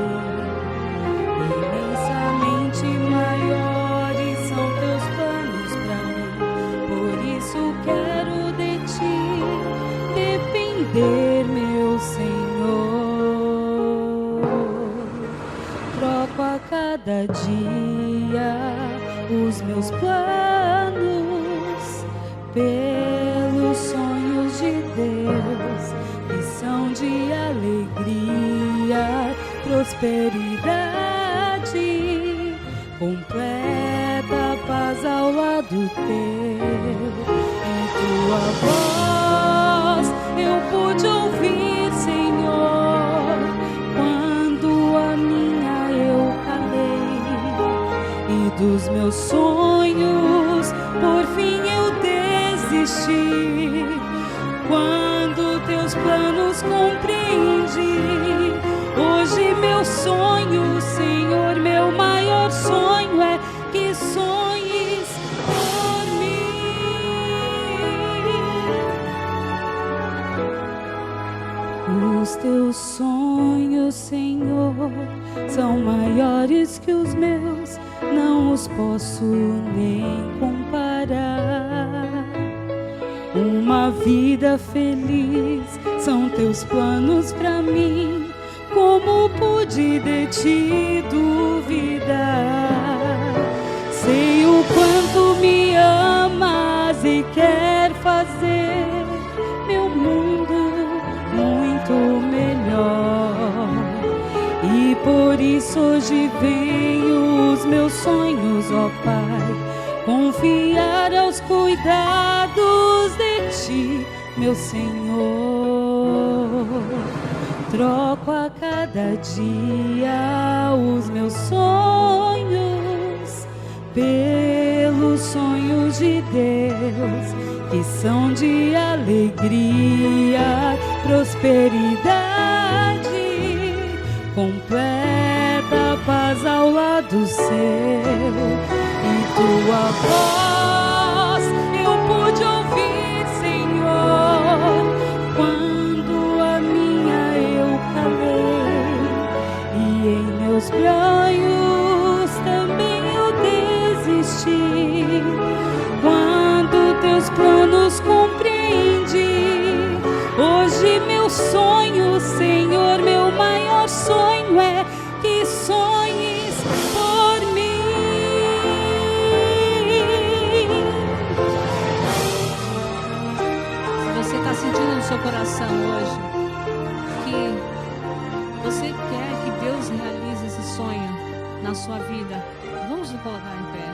Speaker 1: Imensamente maiores são teus planos pra mim. Por isso quero de ti depender, meu Senhor. Troco a cada dia os meus planos pelos sonhos de Deus, que são de alegria, prosperidade, completa paz ao lado teu. Em tua voz eu pude ouvir, Senhor, quando a minha eu calei, e dos meus sonhos por fim eu desisti. Quando teus planos compreendi, hoje meu sonho, Senhor, meu maior sonho é que sonhes por mim. Os teus sonhos, Senhor, são maiores que os meus, não os posso nem comparar. Uma vida feliz são teus planos pra mim. Como pude de ti duvidar? Sei o quanto me amas e quer fazer meu mundo muito melhor. E por isso hoje venho os meus sonhos, ó Pai, confiar aos cuidados de ti, meu Senhor. Troco a cada dia os meus sonhos pelos sonhos de Deus, que são de alegria, prosperidade, completa paz ao lado seu. E tua voz eu pude ouvir, Senhor, quando a minha eu calei, e em meus sonhos também eu desisti. Quando teus planos compreendi, hoje meu sonho, Senhor, meu maior sonho é que sonhes por mim.
Speaker 2: Se você está sentindo no seu coração hoje que você quer que Deus realize esse sonho na sua vida, vamos nos colocar em pé.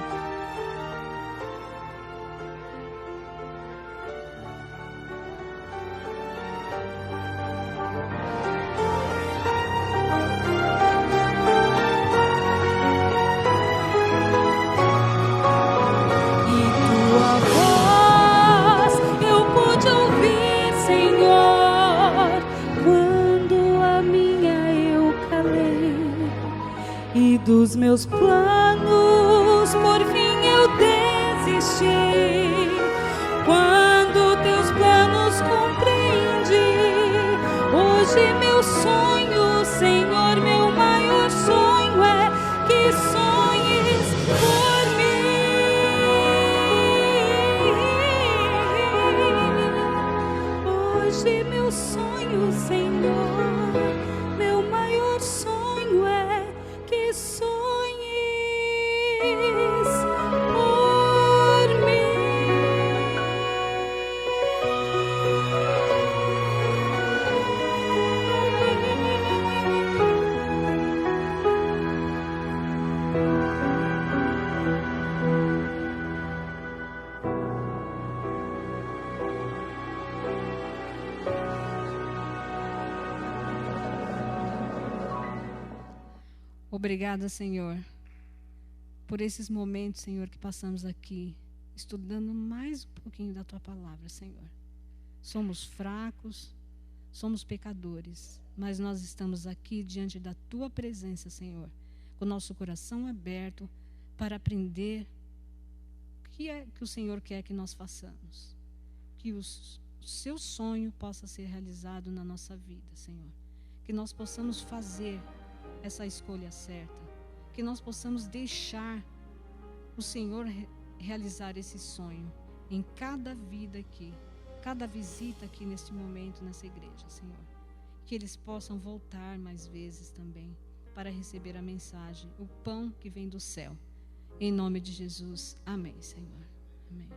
Speaker 1: dos meus planos, por fim eu desisti. Quando teus planos compreendi, hoje meu sonho, Senhor, meu maior sonho é que sonhes por mim. Hoje meu sonho, Senhor, meu maior sonho é que sonhes por mim.
Speaker 2: Obrigada, Senhor, por esses momentos, Senhor, que passamos aqui, estudando mais um pouquinho da Tua palavra, Senhor. Somos fracos, somos pecadores, mas nós estamos aqui diante da Tua presença, Senhor, com o nosso coração aberto para aprender o que é que o Senhor quer que nós façamos. Que o Seu sonho possa ser realizado na nossa vida, Senhor. Que nós possamos fazer essa escolha certa, que nós possamos deixar o Senhor realizar esse sonho em cada vida aqui, cada visita aqui neste momento nessa igreja, Senhor. Que eles possam voltar mais vezes também para receber a mensagem, o pão que vem do céu. Em nome de Jesus, amém, Senhor. Amém.